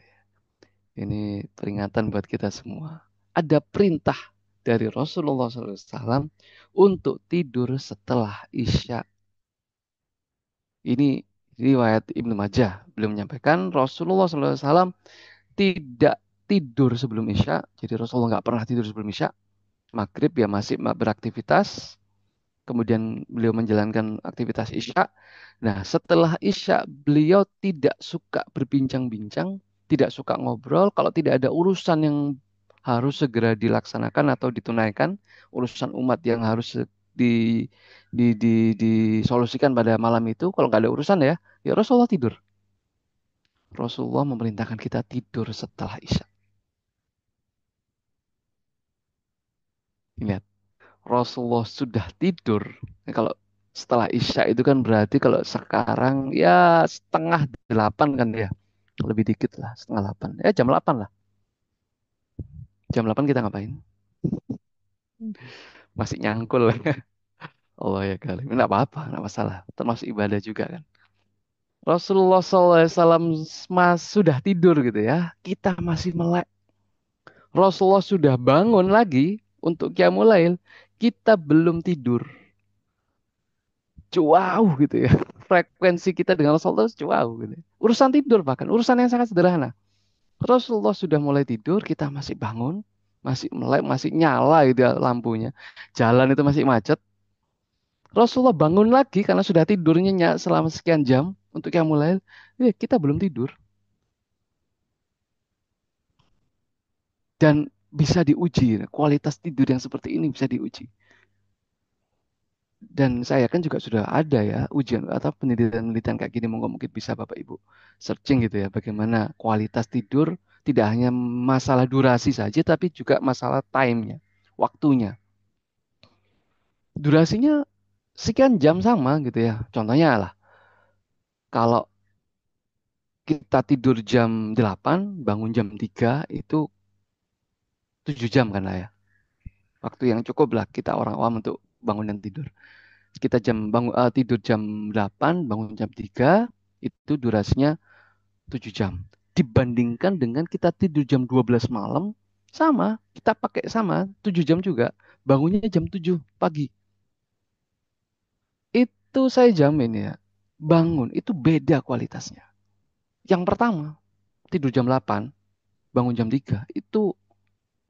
Ini peringatan buat kita semua. Ada perintah dari Rasulullah SAW untuk tidur setelah Isya. Ini riwayat Ibnu Majah. Belum menyampaikan Rasulullah SAW tidak tidur sebelum Isya. Jadi Rasulullah nggak pernah tidur sebelum Isya. Maghrib ya masih beraktivitas. kemudian beliau menjalankan aktivitas Isya. Nah, setelah Isya, beliau tidak suka berbincang-bincang, tidak suka ngobrol, kalau tidak ada urusan yang harus segera dilaksanakan atau ditunaikan, urusan umat yang harus di, disolusikan pada malam itu, kalau nggak ada urusan ya, ya Rasulullah tidur. Rasulullah memerintahkan kita tidur setelah Isya. Ingat, Rasulullah sudah tidur. Nah, kalau setelah Isya itu kan berarti kalau sekarang ya setengah 8 kan ya. Lebih dikit lah, setengah 8. Ya jam 8 lah. Jam 8 kita ngapain? Masih nyangkul. Allah ya kali. Enggak apa-apa, enggak masalah. Termasuk ibadah juga kan. Rasulullah SAW sudah tidur gitu ya. Kita masih melek. Rasulullah sudah bangun lagi untuk Qiyamul Lail. Kita belum tidur. Jauh gitu ya. Frekuensi kita dengan Rasulullah jauh gitu. Urusan tidur bahkan, urusan yang sangat sederhana. Rasulullah sudah mulai tidur, kita masih bangun, masih melek, masih nyala gitu ya lampunya. Jalan itu masih macet. Rasulullah bangun lagi karena sudah tidur nyenyak selama sekian jam untuk yang mulai. Kita belum tidur dan bisa diuji. Kualitas tidur yang seperti ini bisa diuji. Dan saya kan juga sudah ada ya ujian atau penelitian-penelitian kayak gini mungkin bisa Bapak Ibu searching gitu ya bagaimana kualitas tidur tidak hanya masalah durasi saja tapi juga masalah time-nya, waktunya. Durasinya sekian jam sama gitu ya. Contohnya lah kalau kita tidur jam 8 bangun jam 3 itu 7 jam kan lah ya. Waktu yang cukup lah kita orang awam untuk bangun dan tidur. Kita tidur jam 8 bangun jam 3 itu durasinya 7 jam. Dibandingkan dengan kita tidur jam 12 malam, sama, kita pakai sama, 7 jam juga. Bangunnya jam 7 pagi. Itu saya jamin ya, bangun itu beda kualitasnya. Yang pertama, tidur jam 8, bangun jam 3, itu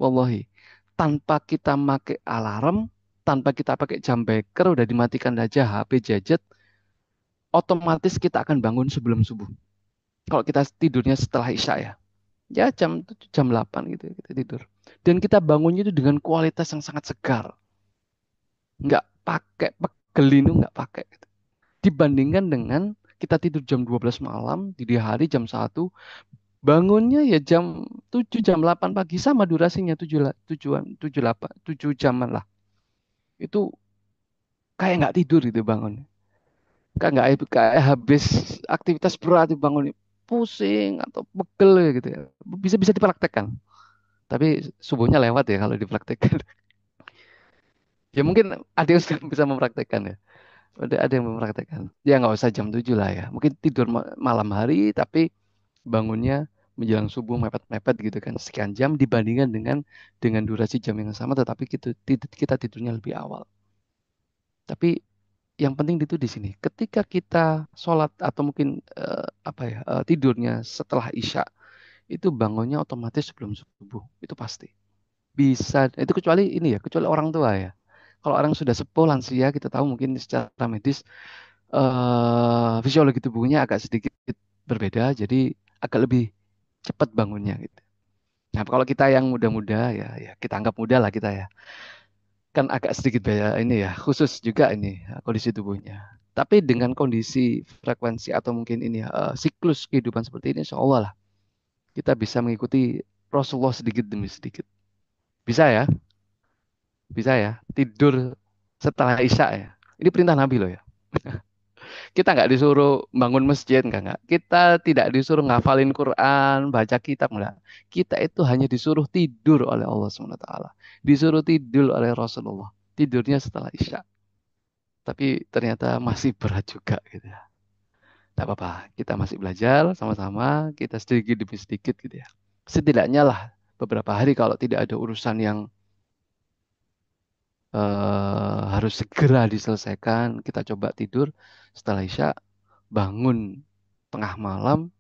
wallahi, tanpa kita pakai alarm, tanpa kita pakai jam beker, udah dimatikan aja HP gadget, otomatis kita akan bangun sebelum subuh. Kalau kita tidurnya setelah Isya ya. Ya jam 8 gitu kita tidur. Dan kita bangunnya itu dengan kualitas yang sangat segar. Nggak pakai pegelinu, nggak pakai. Gitu. Dibandingkan dengan kita tidur jam 12 malam, di hari jam 1, bangunnya ya jam 7, jam 8 pagi. Sama durasinya 7 jaman lah. Itu kayak nggak tidur gitu bangun. Kayak habis aktivitas berat itu bangun pusing atau pegel gitu ya. Bisa bisa dipraktekkan. Tapi subuhnya lewat ya kalau dipraktekkan. Ya mungkin ada yang sudah bisa mempraktekkan ya. Ada yang mempraktekkan. Ya nggak usah jam 7 lah ya. Mungkin tidur malam hari tapi bangunnya menjelang subuh mepet-mepet gitu kan. Sekian jam dibandingkan dengan durasi jam yang sama tetapi kita tidurnya lebih awal. Tapi yang penting itu di sini. Ketika kita sholat atau mungkin tidurnya setelah Isya itu bangunnya otomatis sebelum subuh. Itu pasti. Bisa itu kecuali ini ya, kecuali orang tua ya. Kalau orang sudah sepuh lansia kita tahu mungkin secara medis fisiologi tubuhnya agak sedikit berbeda, jadi agak lebih cepat bangunnya gitu. Nah, kalau kita yang muda-muda ya kita anggap muda lah kita ya. Kan agak sedikit beda ini ya, khusus juga ini kondisi tubuhnya. Tapi dengan kondisi frekuensi atau mungkin ini siklus kehidupan seperti ini, insya Allah lah kita bisa mengikuti Rasulullah sedikit demi sedikit. Bisa ya, bisa ya. Tidur setelah Isya ya. Ini perintah Nabi loh ya. Kita nggak disuruh bangun masjid, enggak. Kita tidak disuruh ngafalin Quran, baca kitab, enggak. Kita itu hanya disuruh tidur oleh Allah SWT. Disuruh tidur oleh Rasulullah. Tidurnya setelah Isya. Tapi ternyata masih berat juga gitu ya. Tidak apa-apa, kita masih belajar sama-sama, kita sedikit demi sedikit gitu ya. Setidaknya lah beberapa hari kalau tidak ada urusan yang harus segera diselesaikan, kita coba tidur setelah Isya, bangun tengah malam,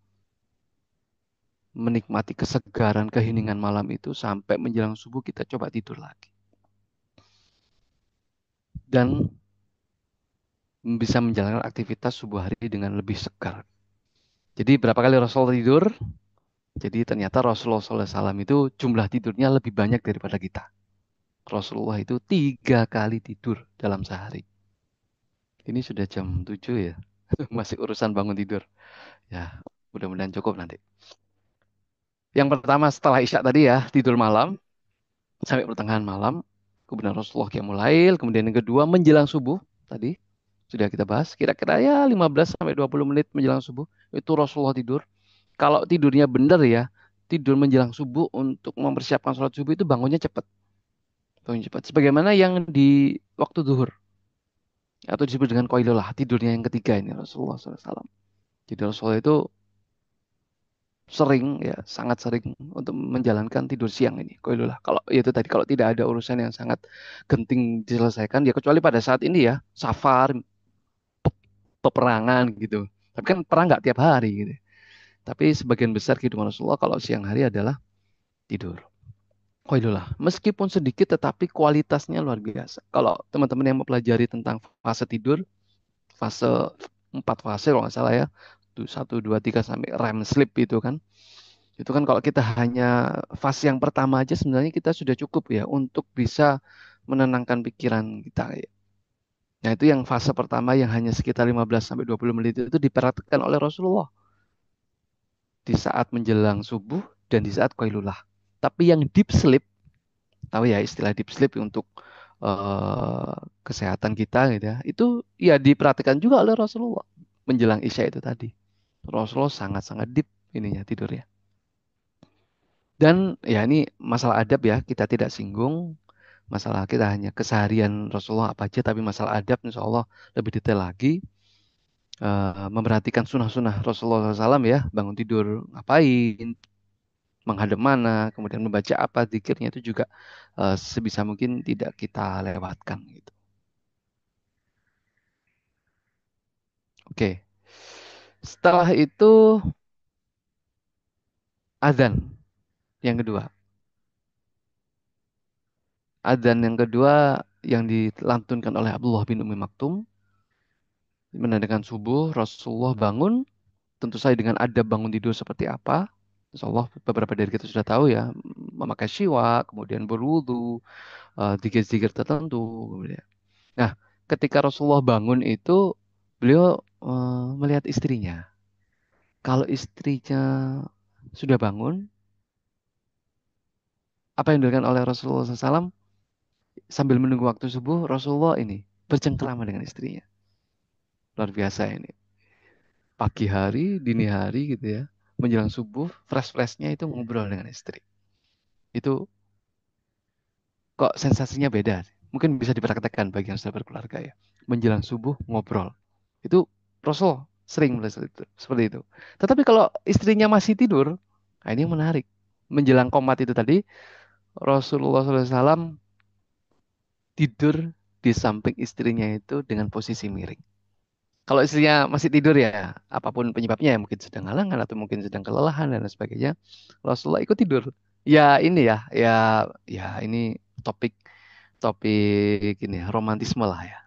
menikmati kesegaran keheningan malam itu sampai menjelang subuh kita coba tidur lagi. Dan bisa menjalankan aktivitas subuh hari dengan lebih segar. Jadi berapa kali Rasulullah tidur? Jadi ternyata Rasulullah SAW itu jumlah tidurnya lebih banyak daripada kita. Rasulullah itu 3 kali tidur dalam sehari. Ini sudah jam 7 ya. Masih urusan bangun tidur. Ya, mudah-mudahan cukup nanti. Yang pertama setelah Isya tadi ya, tidur malam sampai pertengahan malam. Kemudian Rasulullah qiyamul lail. Kemudian yang kedua menjelang subuh tadi sudah kita bahas. Kira-kira ya 15 sampai 20 menit menjelang subuh itu Rasulullah tidur. Kalau tidurnya benar ya, tidur menjelang subuh untuk mempersiapkan sholat subuh itu bangunnya cepat. Bangun cepat. Sebagaimana yang di waktu zuhur atau disebut dengan qailullah, tidurnya yang ketiga ini Rasulullah SAW. Jadi Rasulullah itu sering ya, sangat sering untuk menjalankan tidur siang ini. Qailullah. Kalau ya itu tadi kalau tidak ada urusan yang sangat genting diselesaikan ya kecuali pada saat ini ya, safar, peperangan gitu. Tapi kan perang nggak tiap hari gitu. Tapi sebagian besar kehidupan Rasulullah kalau siang hari adalah tidur. Qailullah. Meskipun sedikit tetapi kualitasnya luar biasa. Kalau teman-teman yang mempelajari tentang fase tidur, fase 4 fase kalau nggak salah ya, tuh 1, 2, 3 sampai REM sleep itu kan. Itu kan kalau kita hanya fase yang pertama aja sebenarnya kita sudah cukup ya untuk bisa menenangkan pikiran kita ya. Nah, itu yang fase pertama yang hanya sekitar 15 sampai 20 menit itu diperhatikan oleh Rasulullah di saat menjelang subuh dan di saat qailullah. Tapi yang deep sleep, tahu ya istilah deep sleep untuk kesehatan kita gitu ya. Itu ya diperhatikan juga oleh Rasulullah menjelang Isya itu tadi. Rasulullah sangat-sangat deep ininya tidurnya. Dan ya ini masalah adab ya, kita tidak singgung. Masalah kita hanya keseharian Rasulullah apa aja, tapi masalah adab insya Allah lebih detail lagi. Memperhatikan sunnah-sunnah Rasulullah SAW ya, bangun tidur ngapain, menghadap mana, kemudian membaca apa, zikirnya itu juga sebisa mungkin tidak kita lewatkan gitu. Oke, setelah itu azan yang kedua. Azan yang kedua yang dilantunkan oleh Abdullah bin Umi Maktum menandakan subuh, Rasulullah bangun, tentu saja dengan adab bangun tidur seperti apa. Insya Allah beberapa dari kita sudah tahu ya, memakai siwak, kemudian berwudu, zikir-zikir tertentu. Kemudian. Nah, ketika Rasulullah bangun itu, beliau melihat istrinya. Kalau istrinya sudah bangun, apa yang dilakukan oleh Rasulullah SAW sambil menunggu waktu subuh, Rasulullah ini bercengkrama dengan istrinya. Luar biasa ini. Pagi hari, dini hari gitu ya, menjelang subuh, fresh-freshnya itu ngobrol dengan istri. Itu kok sensasinya beda. Mungkin bisa dipraktekkan bagi yang sudah berkeluarga ya. Menjelang subuh ngobrol. Itu Rasul sering melakukan itu, seperti itu. Tetapi kalau istrinya masih tidur, nah ini yang menarik. Menjelang komat itu tadi, Rasulullah SAW tidur di samping istrinya itu dengan posisi miring. Kalau istrinya masih tidur ya, apapun penyebabnya ya mungkin sedang halangan atau mungkin sedang kelelahan dan lain sebagainya, Rasulullah ikut tidur. Ya ini ya ini topik topik ini ya, romantisme lah ya.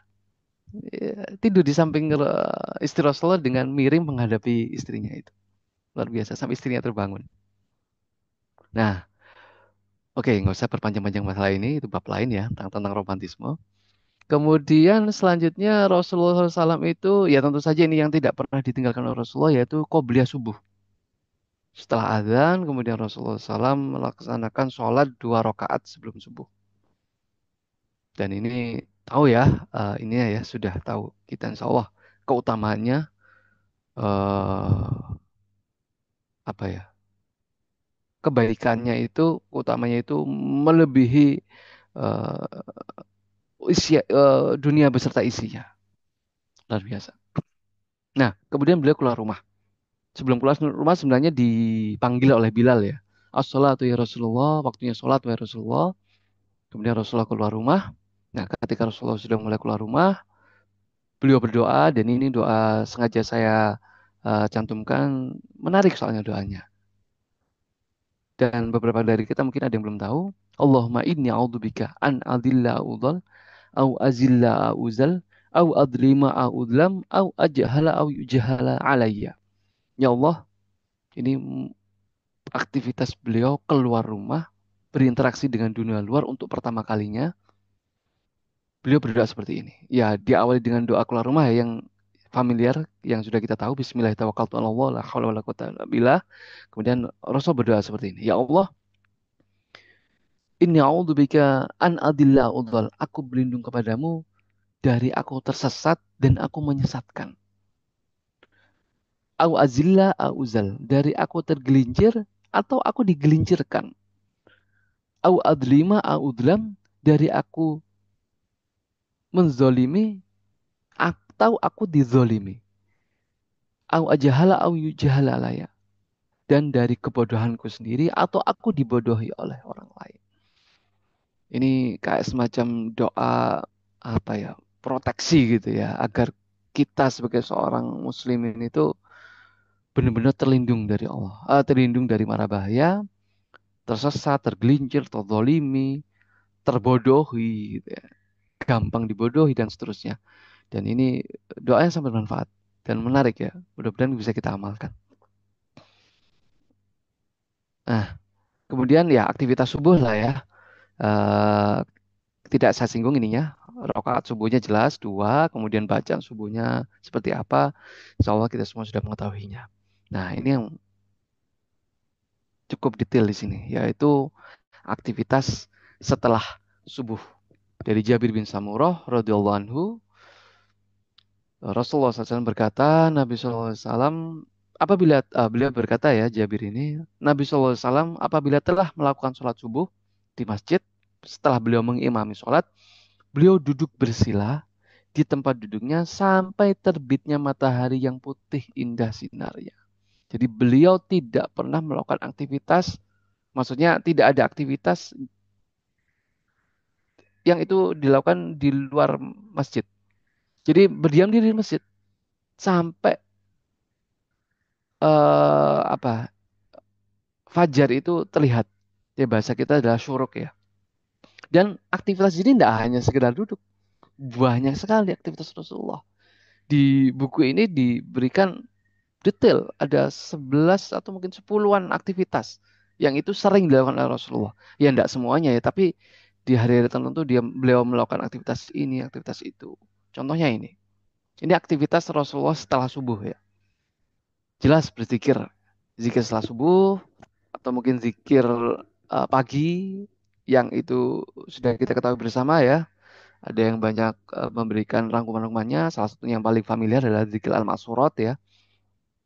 Ya, tidur di samping istri Rasulullah dengan miring menghadapi istrinya itu. Luar biasa sampai istrinya terbangun. Nah, oke, nggak usah perpanjang-panjang masalah ini, itu bab lain ya, tentang romantisme. Kemudian selanjutnya Rasulullah SAW itu, ya tentu saja ini yang tidak pernah ditinggalkan oleh Rasulullah, yaitu qobliyah subuh. Setelah azan, kemudian Rasulullah SAW melaksanakan sholat 2 rakaat sebelum subuh. Dan ini tahu ya, ini ya sudah tahu kita insya Allah keutamaannya eh, apa ya? Kebaikannya itu, utamanya itu melebihi eh, dunia beserta isinya. Luar biasa. Nah, kemudian beliau keluar rumah. Sebelum keluar rumah sebenarnya dipanggil oleh Bilal ya. As-salatu ya Rasulullah, waktunya sholat ya Rasulullah. Kemudian Rasulullah keluar rumah. Nah, ketika Rasulullah sudah mulai keluar rumah, beliau berdoa dan ini doa sengaja saya cantumkan, menarik soalnya doanya. Dan beberapa dari kita mungkin ada yang belum tahu. Allahumma inni a'udzubika an adilla udhal au azilla uzal au adlima au udlam au ajhala au yujhala alayya. Ya Allah, ini aktivitas beliau keluar rumah, berinteraksi dengan dunia luar untuk pertama kalinya. Beliau berdoa seperti ini. Ya, diawali dengan doa keluar rumah ya, yang familiar, yang sudah kita tahu. Bismillahirrahmanirrahim. La haula wala quwata illa billah. Kemudian Rasul berdoa seperti ini. Ya Allah, inni a'udzubika an adilla udhal. Aku berlindung kepadamu dari aku tersesat dan aku menyesatkan. Au azilla au uzal. Dari aku tergelincir atau aku digelincirkan. Au adlima au udlam. Dari aku menzolimi atau aku dizolimi. Au ajahala au yujahala alaya. Dan dari kebodohanku sendiri atau aku dibodohi oleh orang lain. Ini kayak semacam doa apa ya, proteksi gitu ya, agar kita sebagai seorang muslimin itu benar-benar terlindung dari Allah, terlindung dari mara bahaya, tersesat, tergelincir, terzolimi, terbodohi, gitu ya, gampang dibodohi dan seterusnya. Dan ini doa yang sangat bermanfaat dan menarik ya. Mudah-mudahan bisa kita amalkan. Nah, kemudian ya aktivitas subuh lah ya. Eh, Tidak saya singgung ininya. Rakaat subuhnya jelas dua, kemudian bacaan subuhnya seperti apa. Insya Allah kita semua sudah mengetahuinya. Nah, ini yang cukup detail di sini, yaitu aktivitas setelah subuh. Dari Jabir bin Samurah radhiyallahu anhu, Rasulullah SAW berkata, Nabi SAW apabila beliau berkata ya Jabir ini, Nabi SAW apabila telah melakukan sholat subuh di masjid, setelah beliau mengimami sholat, beliau duduk bersila di tempat duduknya sampai terbitnya matahari yang putih indah sinarnya. Jadi beliau tidak pernah melakukan aktivitas, maksudnya tidak ada aktivitas yang itu dilakukan di luar masjid. Jadi berdiam diri di masjid sampai apa, fajar itu terlihat. Ya bahasa kita adalah syuruk ya. Dan aktivitas ini tidak hanya sekedar duduk, banyak sekali aktivitas Rasulullah. Di buku ini diberikan detail, ada 11 atau mungkin 10-an aktivitas yang itu sering dilakukan oleh Rasulullah. Ya enggak semuanya ya, tapi di hari-hari tertentu beliau melakukan aktivitas ini, aktivitas itu. Contohnya ini. Ini aktivitas Rasulullah setelah subuh ya. Jelas berzikir. Zikir setelah subuh atau mungkin zikir pagi yang itu sudah kita ketahui bersama ya. Ada yang banyak memberikan rangkuman-rangkumannya. Salah satu yang paling familiar adalah zikir al-ma'surat ya.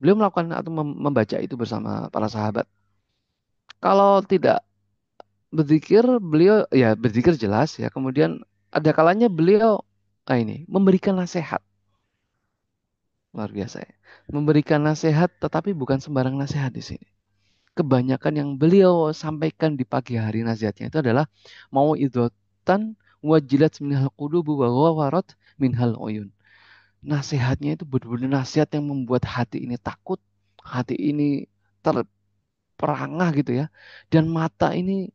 Beliau melakukan atau membaca itu bersama para sahabat. Kalau tidak berzikir, beliau ya berzikir jelas ya. Kemudian ada kalanya beliau ini memberikan nasihat. Luar biasa ya. Memberikan nasihat tetapi bukan sembarang nasihat di sini. Kebanyakan yang beliau sampaikan di pagi hari nasihatnya itu adalah mau idotan wajilat minhal qudubu wa ghawarat minhal uyun. Nasihatnya itu benar-benar nasihat yang membuat hati ini takut, hati ini terperangah gitu ya. Dan mata ini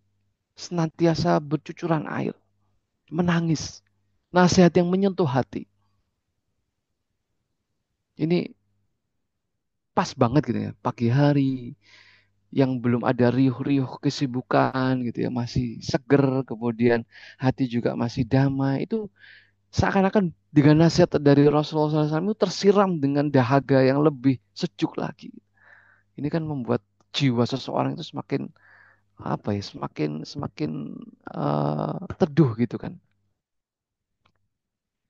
senantiasa bercucuran air, menangis. Nasihat yang menyentuh hati. Ini pas banget gitu ya, pagi hari yang belum ada riuh-riuh kesibukan gitu ya, masih seger, kemudian hati juga masih damai. Itu seakan-akan dengan nasihat dari Rasulullah SAW itu tersiram dengan dahaga yang lebih sejuk lagi. Ini kan membuat jiwa seseorang itu semakin apa ya, semakin semakin teduh gitu kan.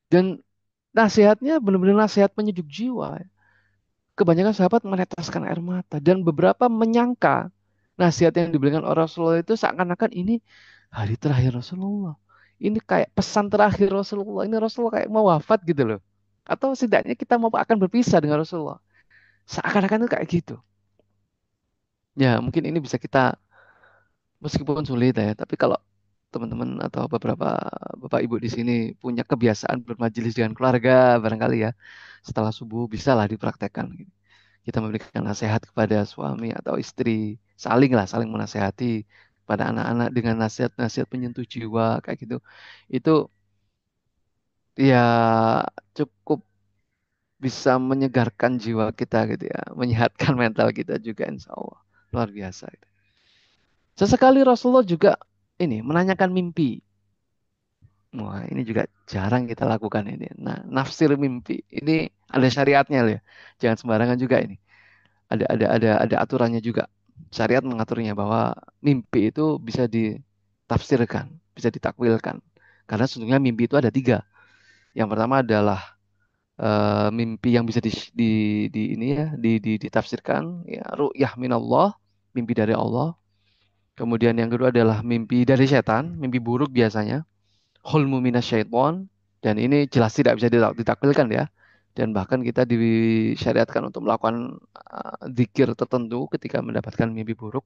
Dan nasihatnya benar-benar nasihat penyejuk jiwa. Kebanyakan sahabat meneteskan air mata dan beberapa menyangka nasihat yang diberikan oleh Rasulullah itu seakan-akan ini hari terakhir Rasulullah. Ini kayak pesan terakhir Rasulullah. Ini Rasulullah kayak mau wafat gitu loh. Atau setidaknya kita mau akan berpisah dengan Rasulullah. Seakan-akan itu kayak gitu. Ya, mungkin ini bisa kita, meskipun sulit ya, tapi kalau teman-teman atau beberapa bapak ibu di sini punya kebiasaan bermajelis dengan keluarga barangkali ya, setelah subuh bisa lah dipraktekkan gitu. Kita memberikan nasihat kepada suami atau istri, saling lah, saling menasehati pada anak-anak dengan nasihat-nasihat penyentuh jiwa kayak gitu. Itu ya cukup bisa menyegarkan jiwa kita gitu ya, menyehatkan mental kita juga insya Allah. Luar biasa. Sesekali Rasulullah juga ini menanyakan mimpi. Wah, ini juga jarang kita lakukan ini. Nah, nafsir mimpi ini ada syariatnya loh ya. Jangan sembarangan juga ini. Ada aturannya juga. Syariat mengaturnya bahwa mimpi itu bisa ditafsirkan, bisa ditakwilkan. Karena sesungguhnya mimpi itu ada tiga. Yang pertama adalah mimpi yang bisa ini ya ditafsirkan ya ru'yah minallah, mimpi dari Allah. Kemudian yang kedua adalah mimpi dari setan, mimpi buruk biasanya. Hulmu minasyaiton, dan ini jelas tidak bisa ditakwilkan ya. Dan bahkan kita disyariatkan untuk melakukan zikir tertentu ketika mendapatkan mimpi buruk.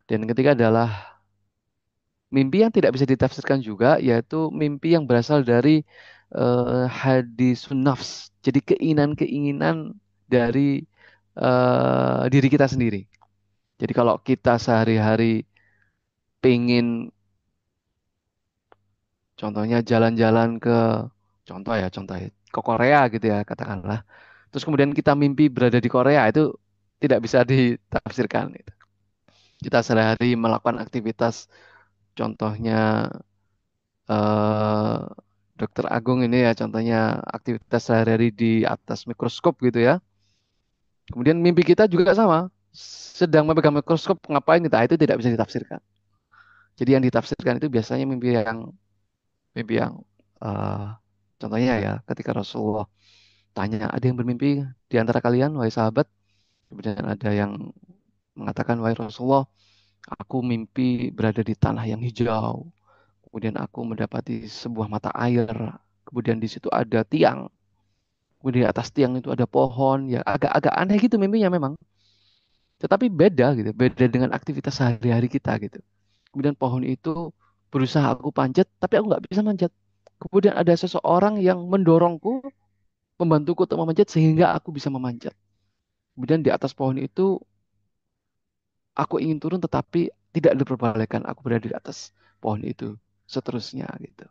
Dan yang ketiga adalah mimpi yang tidak bisa ditafsirkan juga, yaitu mimpi yang berasal dari hadisun nafs. Jadi keinginan-keinginan dari diri kita sendiri. Jadi kalau kita sehari-hari pengen, contohnya jalan-jalan ke, contoh ya, ke Korea gitu ya, katakanlah. Terus kemudian kita mimpi berada di Korea, itu tidak bisa ditafsirkan, gitu. Kita sehari-hari melakukan aktivitas, contohnya eh, Dokter Agung ini ya, contohnya aktivitas sehari-hari di atas mikroskop gitu ya. Kemudian mimpi kita juga sama, sedang memegang mikroskop ngapain kita, itu tidak bisa ditafsirkan. Jadi yang ditafsirkan itu biasanya mimpi yang eh, contohnya ya, ketika Rasulullah tanya, ada yang bermimpi di antara kalian, wahai sahabat? Kemudian ada yang mengatakan, wahai Rasulullah, aku mimpi berada di tanah yang hijau. Kemudian aku mendapati sebuah mata air. Kemudian di situ ada tiang. Kemudian di atas tiang itu ada pohon. Ya agak-agak aneh gitu mimpinya memang. Tetapi beda gitu. Beda dengan aktivitas sehari-hari kita gitu. Kemudian pohon itu berusaha aku panjat, tapi aku nggak bisa manjat. Kemudian ada seseorang yang mendorongku, membantuku untuk memanjat sehingga aku bisa memanjat. Kemudian di atas pohon itu aku ingin turun tetapi tidak diperbolehkan. Aku berada di atas pohon itu. Seterusnya gitu.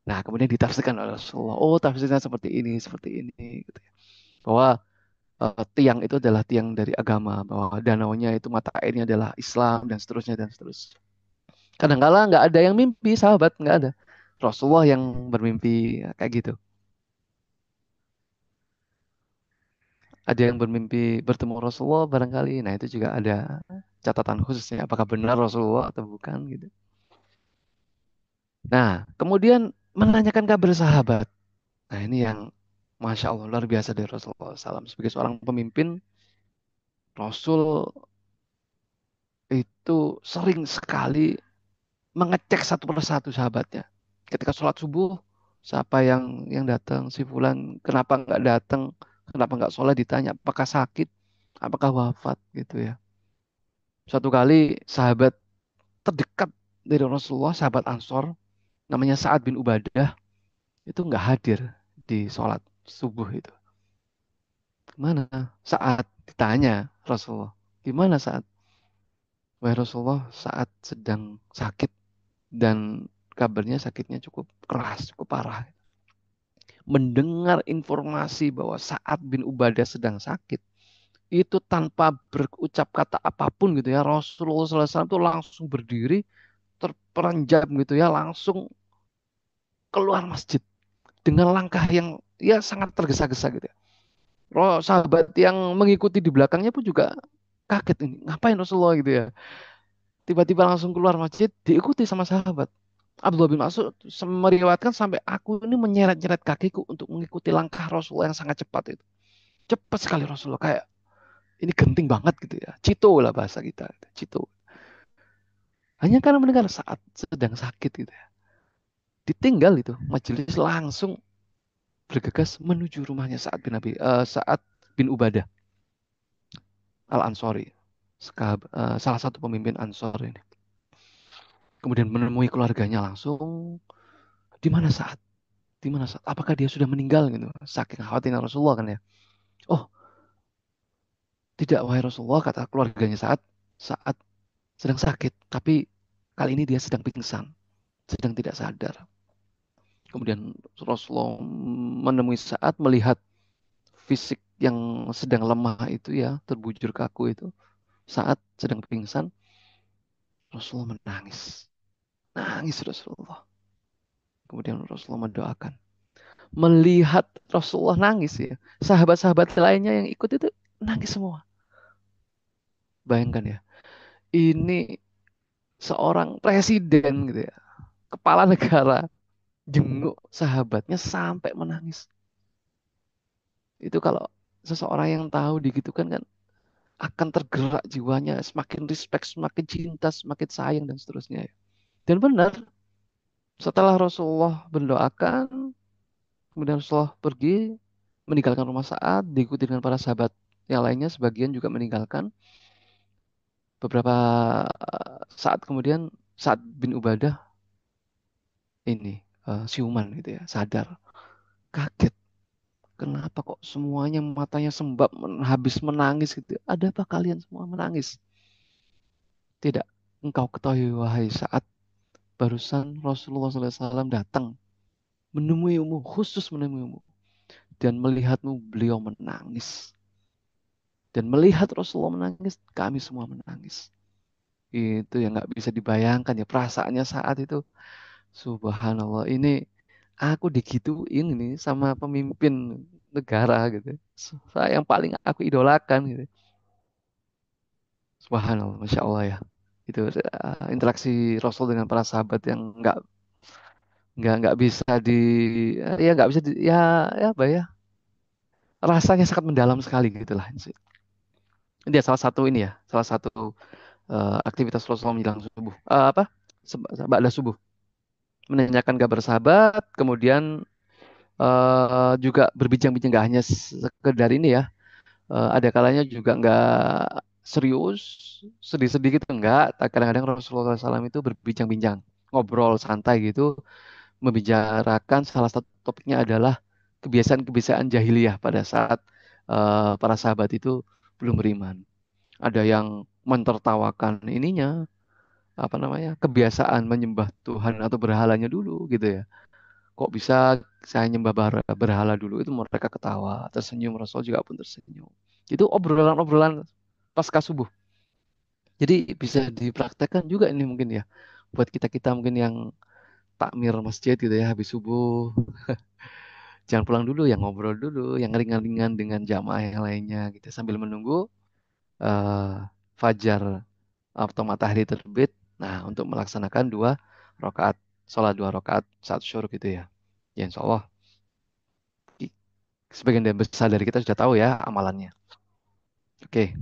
Nah, kemudian ditafsirkan oleh Rasulullah. Oh, tafsirnya seperti ini, gitu ya. Bahwa tiang itu adalah tiang dari agama, bahwa danaunya itu mata airnya adalah Islam dan seterusnya dan seterusnya. Kadang-kala nggak ada yang mimpi, sahabat nggak ada. Rasulullah yang bermimpi ya, kayak gitu. Ada yang bermimpi bertemu Rasulullah barangkali. Nah, itu juga ada catatan khususnya. Apakah benar Rasulullah atau bukan gitu. Nah, kemudian menanyakan kabar sahabat. Nah, ini yang Masya Allah luar biasa dari Rasulullah SAW. Sebagai seorang pemimpin, Rasul itu sering sekali mengecek satu persatu sahabatnya. Ketika sholat subuh, siapa yang datang? Si Fulan, kenapa nggak datang? Kenapa nggak sholat? Ditanya, apakah sakit? Apakah wafat? Gitu ya. Suatu kali sahabat terdekat dari Rasulullah, sahabat Ansor, namanya Sa'ad bin Ubadah, itu nggak hadir di sholat subuh itu. Gimana? Saat ditanya Rasulullah, gimana saat? Wahai Rasulullah, saat sedang sakit dan kabarnya sakitnya cukup keras, cukup parah. Mendengar informasi bahwa Sa'ad bin Ubadah sedang sakit, itu tanpa berucap kata apapun gitu ya, Rasulullah SAW itu langsung berdiri, terperanjat gitu ya, langsung keluar masjid dengan langkah yang ya sangat tergesa-gesa gitu ya. Sahabat yang mengikuti di belakangnya pun juga kaget ini, ngapain Rasulullah gitu ya. Tiba-tiba langsung keluar masjid diikuti sama sahabat. Abdullah bin Mas'ud meriwayatkan sampai aku ini menyeret-nyeret kakiku untuk mengikuti langkah Rasulullah yang sangat cepat itu. Cepat sekali Rasulullah, kayak ini genting banget gitu ya. Cito lah bahasa kita. Cito. Hanya karena mendengar saat sedang sakit gitu ya. Ditinggal itu majelis, langsung bergegas menuju rumahnya Sa'ad bin Ubadah Al-Ansori. Salah satu pemimpin Ansor ini. Kemudian menemui keluarganya langsung. Di mana saat? Di mana saat? Apakah dia sudah meninggal gitu? Saking khawatirnya Rasulullah kan ya. Oh, tidak wahai Rasulullah, kata keluarganya saat sedang sakit, tapi kali ini dia sedang pingsan, sedang tidak sadar. Kemudian Rasulullah menemui saat melihat fisik yang sedang lemah itu ya, terbujur kaku itu, saat sedang pingsan, Rasulullah menangis. Nangis Rasulullah. Kemudian Rasulullah mendoakan. Melihat Rasulullah nangis ya, sahabat-sahabat lainnya yang ikut itu nangis semua. Bayangkan ya, ini seorang presiden gitu ya, kepala negara jenguk sahabatnya sampai menangis. Itu kalau seseorang yang tahu digitukan kan akan tergerak jiwanya, semakin respect, semakin cinta, semakin sayang dan seterusnya. Dan benar, setelah Rasulullah mendoakan, kemudian Rasulullah pergi meninggalkan rumah Sa'ad, diikuti dengan para sahabat yang lainnya, sebagian juga meninggalkan. Beberapa saat kemudian Sa'ad bin Ubadah ini siuman gitu ya, sadar, kaget. Kenapa kok semuanya matanya sembab habis menangis gitu? Ada apa kalian semua menangis? Tidak, engkau ketahui wahai saat barusan Rasulullah SAW datang menemuimu, khusus menemuimu. Dan melihatmu beliau menangis. Dan melihat Rasulullah menangis, kami semua menangis. Itu yang nggak bisa dibayangkan ya perasaannya saat itu. Subhanallah, ini aku digituin ini sama pemimpin negara gitu. Saya yang paling aku idolakan gitu. Subhanallah, Masya Allah ya. Itu interaksi Rasul dengan para sahabat yang nggak bisa ya nggak bisa ya apa ya, rasanya sangat mendalam sekali gitulah. Dia salah satu ini ya, salah satu aktivitas Rasulullah menjelang subuh. Apa? Ba'da subuh. Menanyakan kabar sahabat, kemudian juga berbincang-bincang, nggak hanya sekedar ini ya. Ada kalanya juga nggak serius, sedih-sedih gitu enggak. Kadang-kadang Rasulullah SAW itu berbincang-bincang, ngobrol santai gitu, membicarakan salah satu topiknya adalah kebiasaan-kebiasaan jahiliyah pada saat para sahabat itu belum beriman. Ada yang mentertawakan ininya, apa namanya, kebiasaan menyembah Tuhan atau berhalanya dulu gitu ya. Kok bisa saya nyembah berhala dulu, itu mereka ketawa, tersenyum, Rasul juga pun tersenyum. Itu obrolan-obrolan pasca subuh. Jadi bisa dipraktekkan juga ini mungkin ya buat kita-kita mungkin yang takmir masjid gitu ya habis subuh. Jangan pulang dulu, yang ngobrol dulu, yang ringan-ringan dengan jamaah yang lainnya gitu sambil menunggu eh, fajar atau matahari terbit. Nah, untuk melaksanakan rakaat, sholat 2 rakaat saat syuruk gitu ya. Ya insya Allah sebagian besar dari kita sudah tahu ya amalannya. Oke,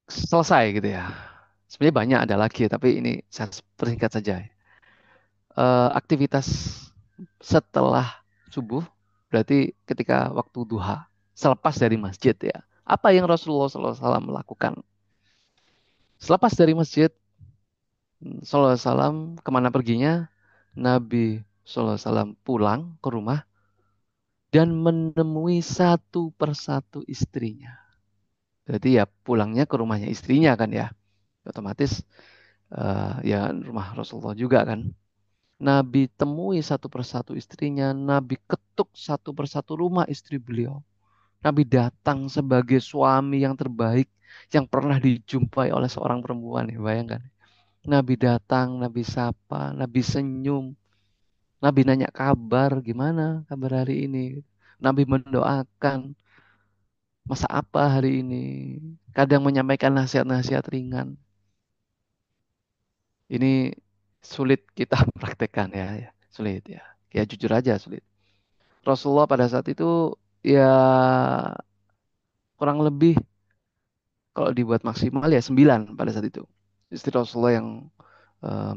selesai gitu ya. Sebenarnya banyak ada lagi ya, tapi ini saya persingkat saja. Aktivitas setelah subuh berarti ketika waktu duha, selepas dari masjid ya. Apa yang Rasulullah SAW melakukan? Selepas dari masjid, SAW kemana perginya? Nabi SAW pulang ke rumah dan menemui satu persatu istrinya. Berarti ya pulangnya ke rumahnya istrinya kan ya. Otomatis ya rumah Rasulullah juga kan. Nabi temui satu persatu istrinya, Nabi ketuk satu persatu rumah istri beliau. Nabi datang sebagai suami yang terbaik yang pernah dijumpai oleh seorang perempuan ya, bayangkan. Nabi datang, Nabi sapa, Nabi senyum, Nabi nanya kabar, gimana kabar hari ini. Nabi mendoakan, masa apa hari ini. Kadang menyampaikan nasihat-nasihat ringan. Ini sulit kita praktekkan ya, ya. Sulit ya. Ya jujur aja sulit. Rasulullah pada saat itu ya kurang lebih kalau dibuat maksimal ya 9 pada saat itu. Istri Rasulullah yang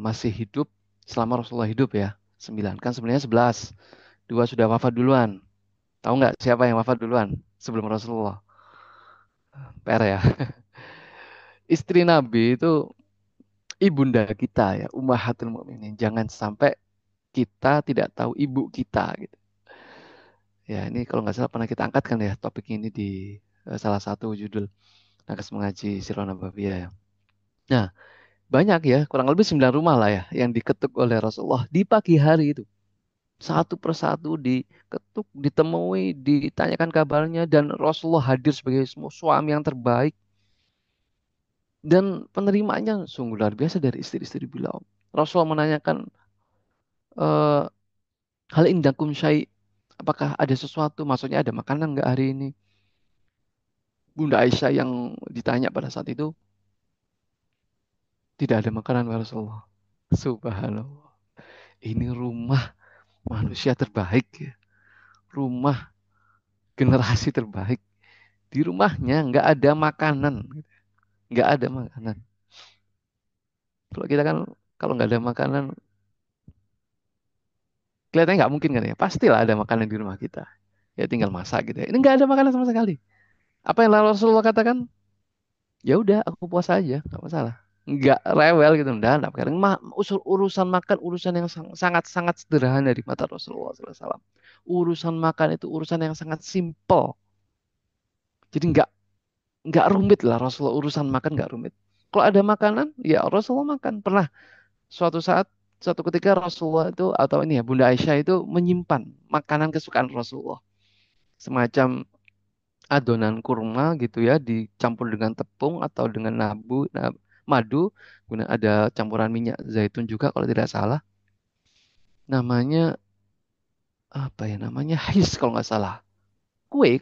masih hidup selama Rasulullah hidup ya. 9. Kan sebenarnya 11. Dua sudah wafat duluan. Tahu nggak siapa yang wafat duluan sebelum Rasulullah? PR ya. Istri Nabi itu ibunda kita ya, Ummahatul Mukminin. Jangan sampai kita tidak tahu ibu kita gitu. Ya, ini kalau nggak salah pernah kita angkat kan ya topik ini di salah satu judul Nakas Mengaji Sirah Nabawiyah ya. Nah, banyak ya, kurang lebih 9 rumah lah ya yang diketuk oleh Rasulullah di pagi hari itu. Satu persatu diketuk, ditemui, ditanyakan kabarnya, dan Rasulullah hadir sebagai semua suami yang terbaik. Dan penerimaannya sungguh luar biasa dari istri-istri beliau. Rasulullah menanyakan, eh, hal indakum syai, apakah ada sesuatu, maksudnya ada makanan nggak hari ini? Bunda Aisyah yang ditanya pada saat itu, tidak ada makanan ya Rasulullah. Subhanallah. Ini rumah manusia terbaik ya. Rumah generasi terbaik. Di rumahnya nggak ada makanan. Nggak ada makanan. Kalau kita kan, kalau nggak ada makanan, kelihatannya nggak mungkin kan ya. Pastilah ada makanan di rumah kita. Ya tinggal masak gitu ya. Ini nggak ada makanan sama sekali. Apa yang Rasulullah katakan? Ya udah, aku puasa aja, nggak masalah. Nggak rewel gitu, enggak karena urusan makan urusan yang sangat sangat sederhana di mata Rasulullah SAW. Urusan makan itu urusan yang sangat simple. Jadi nggak rumit lah, Rasulullah urusan makan nggak rumit. Kalau ada makanan, ya Rasulullah makan. Pernah suatu saat, suatu ketika Rasulullah itu, atau ini ya, Bunda Aisyah itu menyimpan makanan kesukaan Rasulullah. Semacam adonan kurma gitu ya, dicampur dengan tepung atau dengan madu, kemudian ada campuran minyak zaitun juga kalau tidak salah. Namanya apa ya, namanya his kalau nggak salah. Kue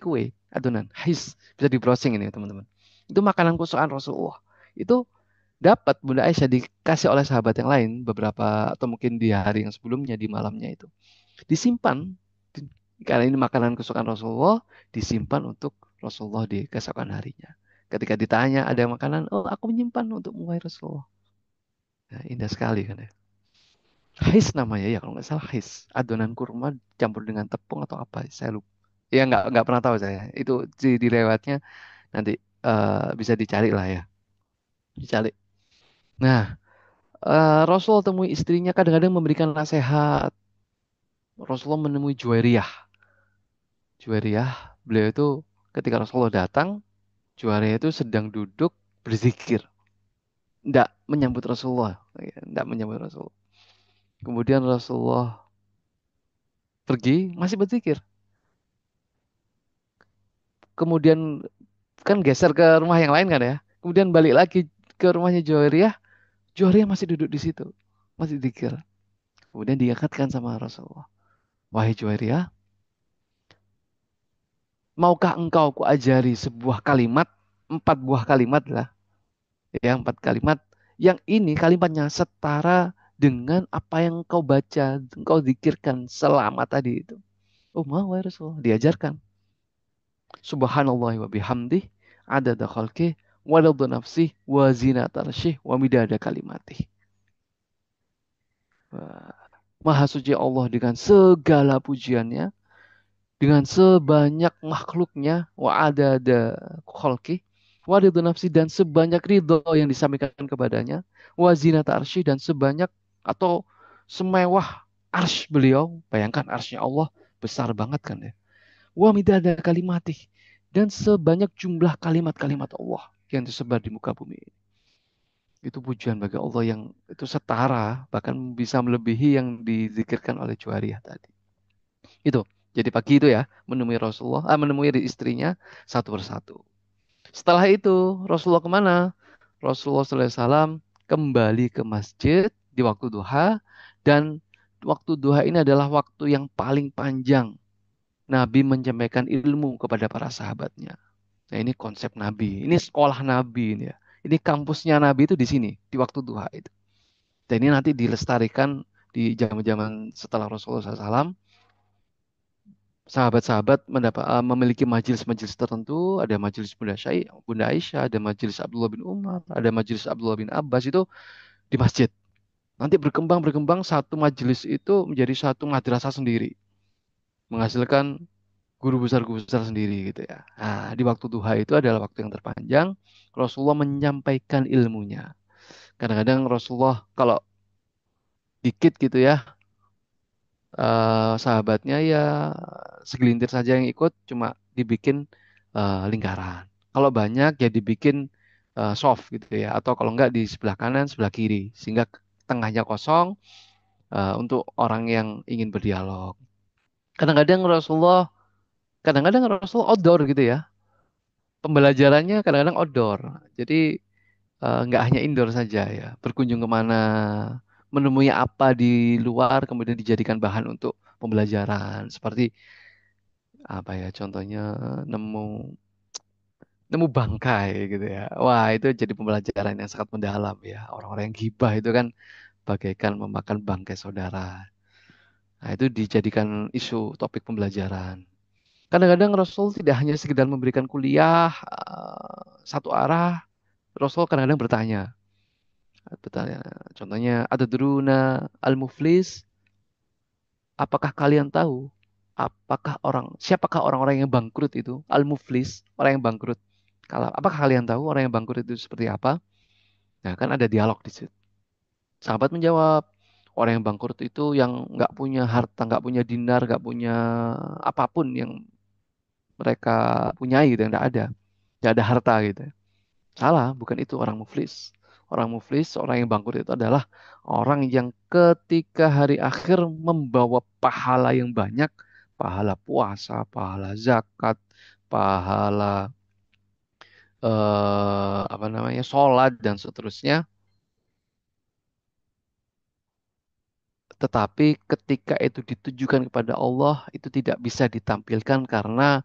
adonan his, bisa di browsing ini teman-teman. Itu makanan kesukaan Rasulullah. Itu dapat Bunda Aisyah dikasih oleh sahabat yang lain beberapa, atau mungkin di hari yang sebelumnya, di malamnya itu disimpan. Karena ini makanan kesukaan Rasulullah, disimpan untuk Rasulullah di keesokan harinya. Ketika ditanya ada makanan, oh aku menyimpan untuk mulai Rasulullah. Nah, indah sekali kan ya. Hais namanya ya kalau nggak salah, hais. Adonan kurma campur dengan tepung atau apa, saya lupa. Ya nggak pernah tahu saya. Itu di lewatnya nanti, bisa dicari lah ya, dicari. Nah, Rasul temui istrinya kadang-kadang memberikan nasihat. Rasulullah menemui Juwairiyah. Juwairiyah, beliau itu ketika Rasulullah datang, Juwairiyah itu sedang duduk berzikir. Tidak menyambut Rasulullah. Ya, tidak menyambut Rasulullah. Kemudian Rasulullah pergi, masih berzikir. Kemudian kan geser ke rumah yang lain kan ya. Kemudian balik lagi ke rumahnya Juwairiyah. Juwairiyah masih duduk di situ. Masih zikir. Kemudian diangkatkan sama Rasulullah. Wahai Juwairiyah, maukah engkau kuajari sebuah kalimat, 4 buah kalimat lah, ya 4 kalimat, yang ini kalimatnya setara dengan apa yang engkau baca, engkau zikirkan selama tadi itu. Oh mau ya Rasulullah, diajarkan. Subhanallah wa bihamdih, adada khalqih, wa nafsih, wa zinata arsyih, wa midada kalimatih. Wah, Maha suci Allah dengan segala pujiannya, dengan sebanyak makhluknya, wa ada khalqi, wa ridho nafsi, dan sebanyak ridho yang disampaikan kepadanya, wa zinata arsy, dan sebanyak atau semewah arsy beliau. Bayangkan arsy Allah besar banget kan ya. Wa midada kalimatih, dan sebanyak jumlah kalimat-kalimat Allah yang tersebar di muka bumi ini. Itu pujian bagi Allah yang itu setara, bahkan bisa melebihi yang dizikirkan oleh Juwariyah tadi. Itu. Jadi pagi itu ya, menemui Rasulullah, menemui istrinya satu persatu. Setelah itu, Rasulullah kemana? Rasulullah SAW kembali ke masjid di waktu duha, dan waktu duha ini adalah waktu yang paling panjang Nabi menyampaikan ilmu kepada para sahabatnya. Nah ini konsep Nabi, ini sekolah Nabi ini ya. Ini kampusnya Nabi itu di sini, di waktu duha itu. Dan ini nanti dilestarikan di zaman-zaman setelah Rasulullah SAW. Sahabat-sahabat memiliki majelis-majelis tertentu, ada majelis Bunda Aisyah, ada majelis Abdullah bin Umar, ada majelis Abdullah bin Abbas, itu di masjid. Nanti berkembang satu majelis itu menjadi satu madrasah sendiri, menghasilkan guru besar sendiri gitu ya. Nah, di waktu duha itu adalah waktu yang terpanjang Rasulullah menyampaikan ilmunya. Kadang-kadang Rasulullah kalau dikit gitu ya, sahabatnya ya segelintir saja yang ikut, cuma dibikin lingkaran. Kalau banyak ya dibikin soft gitu ya, atau kalau enggak di sebelah kanan, sebelah kiri, sehingga tengahnya kosong untuk orang yang ingin berdialog. Kadang-kadang Rasulullah, kadang-kadang Rasulullah outdoor gitu ya, pembelajarannya kadang-kadang outdoor. Jadi nggak hanya indoor saja ya, berkunjung kemana, menemui apa di luar, kemudian dijadikan bahan untuk pembelajaran. Seperti apa ya, contohnya nemu nemu bangkai gitu ya. Wah, itu jadi pembelajaran yang sangat mendalam ya. Orang-orang yang gibah itu kan bagaikan memakan bangkai saudara. Nah, itu dijadikan isu topik pembelajaran. Kadang-kadang Rasul tidak hanya sekedar memberikan kuliah satu arah, Rasul kadang-kadang bertanya, contohnya ada duruna al-muflis, apakah kalian tahu siapakah orang-orang yang bangkrut itu? Al-muflis, orang yang bangkrut. Kalau apakah kalian tahu orang yang bangkrut itu seperti apa? Nah, kan ada dialog di situ. Sahabat menjawab, orang yang bangkrut itu yang nggak punya harta, nggak punya dinar, nggak punya apapun yang mereka punyai gitu, yang nggak ada harta gitu. Salah, bukan itu orang muflis. Orang muflis, orang yang bangkrut itu adalah orang yang ketika hari akhir membawa pahala yang banyak, pahala puasa, pahala zakat, pahala apa namanya, sholat dan seterusnya. Tetapi ketika itu ditujukan kepada Allah, itu tidak bisa ditampilkan karena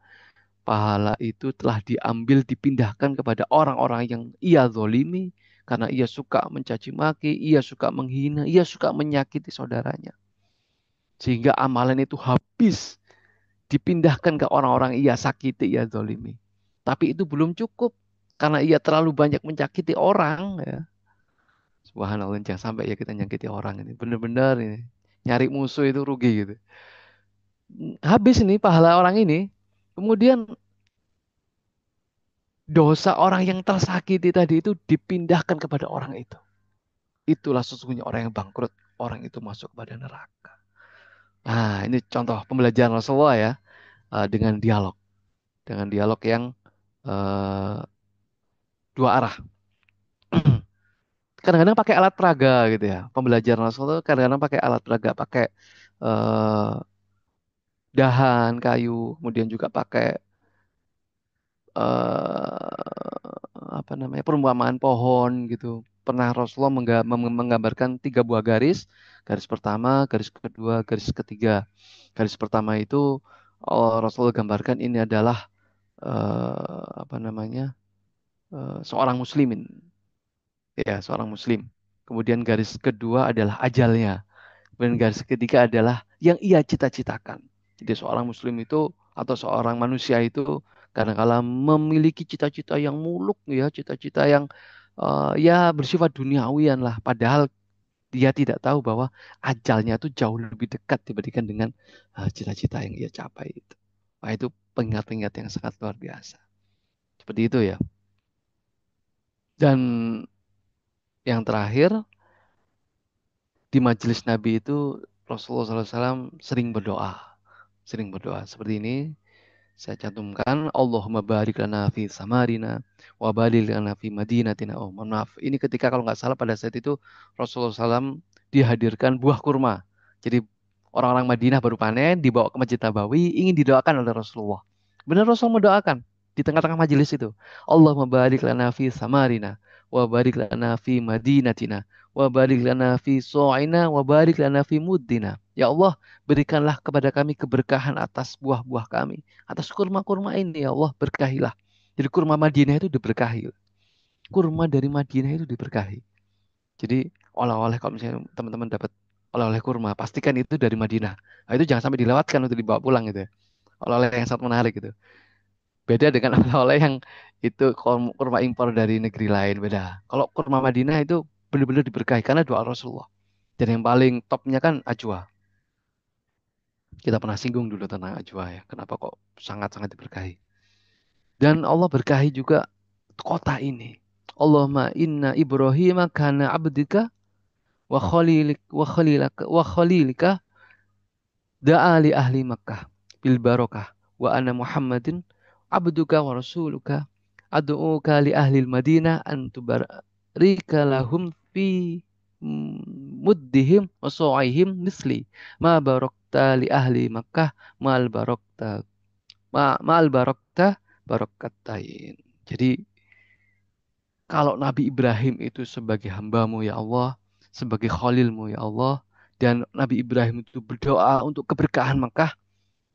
pahala itu telah diambil, dipindahkan kepada orang-orang yang ia zolimi, karena ia suka mencaci maki, ia suka menghina, ia suka menyakiti saudaranya. Sehingga amalan itu habis, dipindahkan ke orang-orang ia sakiti, ia zolimi. Tapi itu belum cukup, karena ia terlalu banyak menyakiti orang. Ya. Subhanallah, jangan sampai ya kita nyakiti orang ini. Benar-benar ini. Nyari musuh itu rugi gitu. Habis ini pahala orang ini, kemudian dosa orang yang tersakiti tadi itu dipindahkan kepada orang itu. Itulah sesungguhnya orang yang bangkrut. Orang itu masuk kepada neraka. Nah, ini contoh pembelajaran Rasulullah ya, dengan dialog. Dengan dialog yang eh, dua arah. Kadang-kadang pakai alat peraga gitu ya. Pembelajaran Rasulullah kadang-kadang pakai alat peraga, pakai eh, dahan, kayu, kemudian juga pakai apa namanya, perumpamaan pohon gitu. Pernah Rasulullah menggambarkan tiga buah garis. Garis pertama, garis kedua, garis ketiga. Garis pertama itu Rasulullah gambarkan ini adalah apa namanya, seorang muslimin, ya seorang muslim. Kemudian garis kedua adalah ajalnya. Kemudian garis ketiga adalah yang ia cita-citakan. Jadi seorang muslim itu atau seorang manusia itu kadang-kala memiliki cita-cita yang muluk ya, cita-cita yang ya bersifat duniawian lah. Padahal dia tidak tahu bahwa ajalnya itu jauh lebih dekat dibandingkan dengan cita-cita yang ia capai itu. Wah, itu pengingat-pengingat yang sangat luar biasa. Seperti itu ya. Dan yang terakhir, di majelis Nabi itu Rasulullah SAW sering berdoa. Sering berdoa seperti ini. Saya cantumkan, Allahumma barik lana fi samarina wa barik lana fi madinatina. Oh, mohon maaf. Ini ketika kalau nggak salah pada saat itu Rasulullah SAW dihadirkan buah kurma. Jadi orang-orang Madinah baru panen, dibawa ke Masjid Nabawi, ingin didoakan oleh Rasulullah. Benar Rasul mendoakan di tengah-tengah majelis itu. Allahumma barik lana fi samarina wa barik lana fi madinatina wa barik lana fi su'ina wa barik lana fi muddina. Ya Allah, berikanlah kepada kami keberkahan atas buah-buah kami, atas kurma-kurma ini ya Allah, berkahilah. Jadi kurma Madinah itu diberkahi. Kurma dari Madinah itu diberkahi. Jadi oleh-oleh, kalau misalnya teman-teman dapat oleh-oleh kurma, pastikan itu dari Madinah. Nah, itu jangan sampai dilewatkan untuk dibawa pulang gitu ya. Oleh-oleh yang sangat menarik gitu. Beda dengan oleh-oleh yang itu kurma impor dari negeri lain, beda. Kalau kurma Madinah itu benar-benar diberkahi karena doa Rasulullah. Dan yang paling topnya kan ajwa. Kita pernah singgung dulu tentang ajwa ya. Kenapa kok sangat-sangat diberkahi. Dan Allah berkahi juga kota ini. Allahumma inna Ibrahim kana abdika wa khalilika da'a li ahli Makkah bil barakah wa ana Muhammadin abduka wa rasuluka Ad'uka li ahlil Madinah an tubarika lahum fi muddihim wa su'aihim misli ma barakta li ahli Makkah ma'al barakta ma'al barakta barakatain. Jadi kalau Nabi Ibrahim itu sebagai hambamu ya Allah, sebagai khalilmu ya Allah, dan Nabi Ibrahim itu berdoa untuk keberkahan Makkah,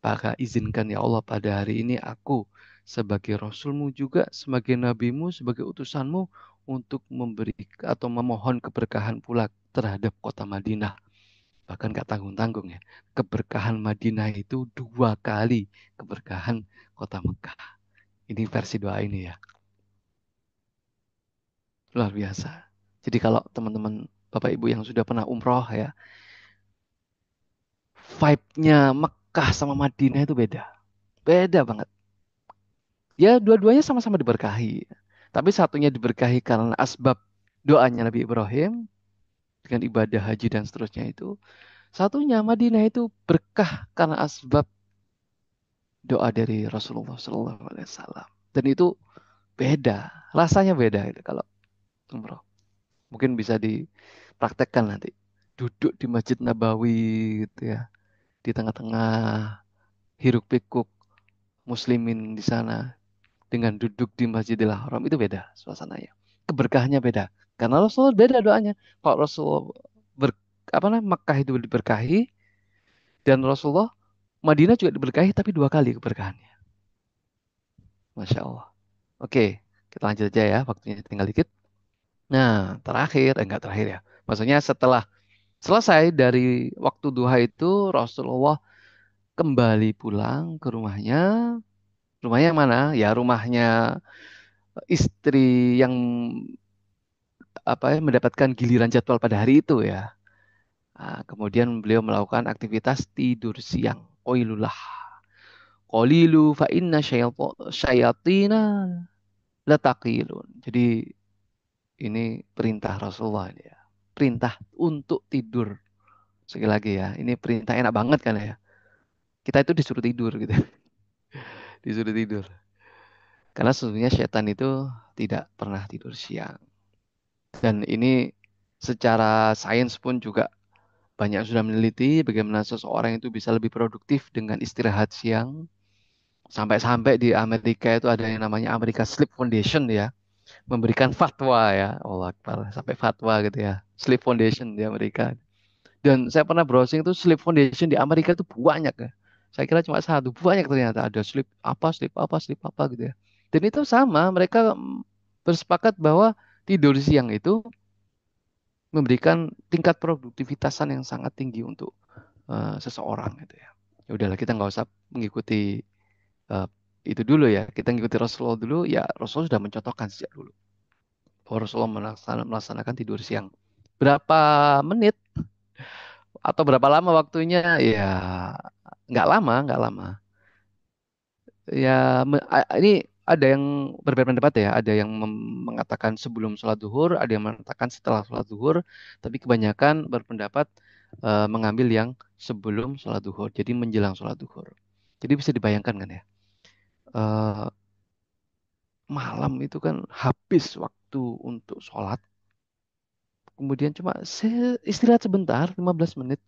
maka izinkan ya Allah pada hari ini aku sebagai Rasulmu juga, sebagai Nabimu, sebagai utusanmu untuk memberi atau memohon keberkahan pula terhadap kota Madinah. Bahkan gak tanggung-tanggung ya. Keberkahan Madinah itu dua kali keberkahan kota Mekah. Ini versi doa ini ya. Luar biasa. Jadi kalau teman-teman Bapak Ibu yang sudah pernah umroh ya, vibe-nya Mekah sama Madinah itu beda. Beda banget. Ya dua-duanya sama-sama diberkahi. Tapi satunya diberkahi karena asbab doanya Nabi Ibrahim dengan ibadah haji dan seterusnya itu. Satunya Madinah itu berkah karena asbab doa dari Rasulullah Sallallahu Alaihi Wasallam. Dan itu beda, rasanya beda itu kalau umroh. Mungkin bisa dipraktekkan nanti. Duduk di Masjid Nabawi gitu ya, di tengah-tengah hiruk pikuk muslimin di sana dengan duduk di Masjidil Haram itu beda suasananya. Keberkahannya beda. Karena Rasulullah beda doanya. Kalau Rasulullah ber, apa namanya Makkah itu diberkahi dan Rasulullah Madinah juga diberkahi tapi dua kali keberkahannya. Masya Allah. Oke, kita lanjut aja ya. Waktunya tinggal dikit. Nah, terakhir, enggak terakhir ya. Maksudnya setelah selesai dari waktu duha itu Rasulullah kembali pulang ke rumahnya. Rumahnya yang mana? Ya rumahnya istri yang apa ya mendapatkan giliran jadwal pada hari itu ya. Nah, kemudian beliau melakukan aktivitas tidur siang. Qailulah. Qalilu fa inna syayatina lataqilun. Jadi ini perintah Rasulullah ini ya. Perintah untuk tidur. Sekali lagi ya, ini perintah enak banget kan ya. Kita itu disuruh tidur gitu. Disuruh tidur. Karena sesungguhnya setan itu tidak pernah tidur siang. Dan ini secara sains pun juga banyak sudah meneliti bagaimana seseorang itu bisa lebih produktif dengan istirahat siang. Sampai-sampai di Amerika itu ada yang namanya Amerika Sleep Foundation ya, memberikan fatwa ya. Allah Akbar, sampai fatwa gitu ya. Sleep Foundation di Amerika. Dan saya pernah browsing tuh Sleep Foundation di Amerika itu banyak ya. Saya kira cuma satu, banyak ternyata ada sleep apa, sleep apa gitu ya. Dan itu sama, mereka bersepakat bahwa tidur siang itu memberikan tingkat produktivitasan yang sangat tinggi untuk seseorang gitu ya. Ya udahlah kita nggak usah mengikuti eh, itu dulu ya. Kita ngikuti Rasulullah dulu, ya Rasulullah sudah mencontohkan sejak dulu. Bahwa Rasulullah melaksanakan tidur siang. Berapa menit atau berapa lama waktunya? Ya nggak lama, nggak lama. Ya ini ada yang berbeda pendapat ya. Ada yang mengatakan sebelum sholat zuhur, ada yang mengatakan setelah sholat zuhur. Tapi kebanyakan berpendapat mengambil yang sebelum sholat zuhur. Jadi menjelang sholat zuhur. Jadi bisa dibayangkan kan ya. eh, Malam itu kan habis waktu untuk sholat. Kemudian cuma istirahat sebentar, 15 menit.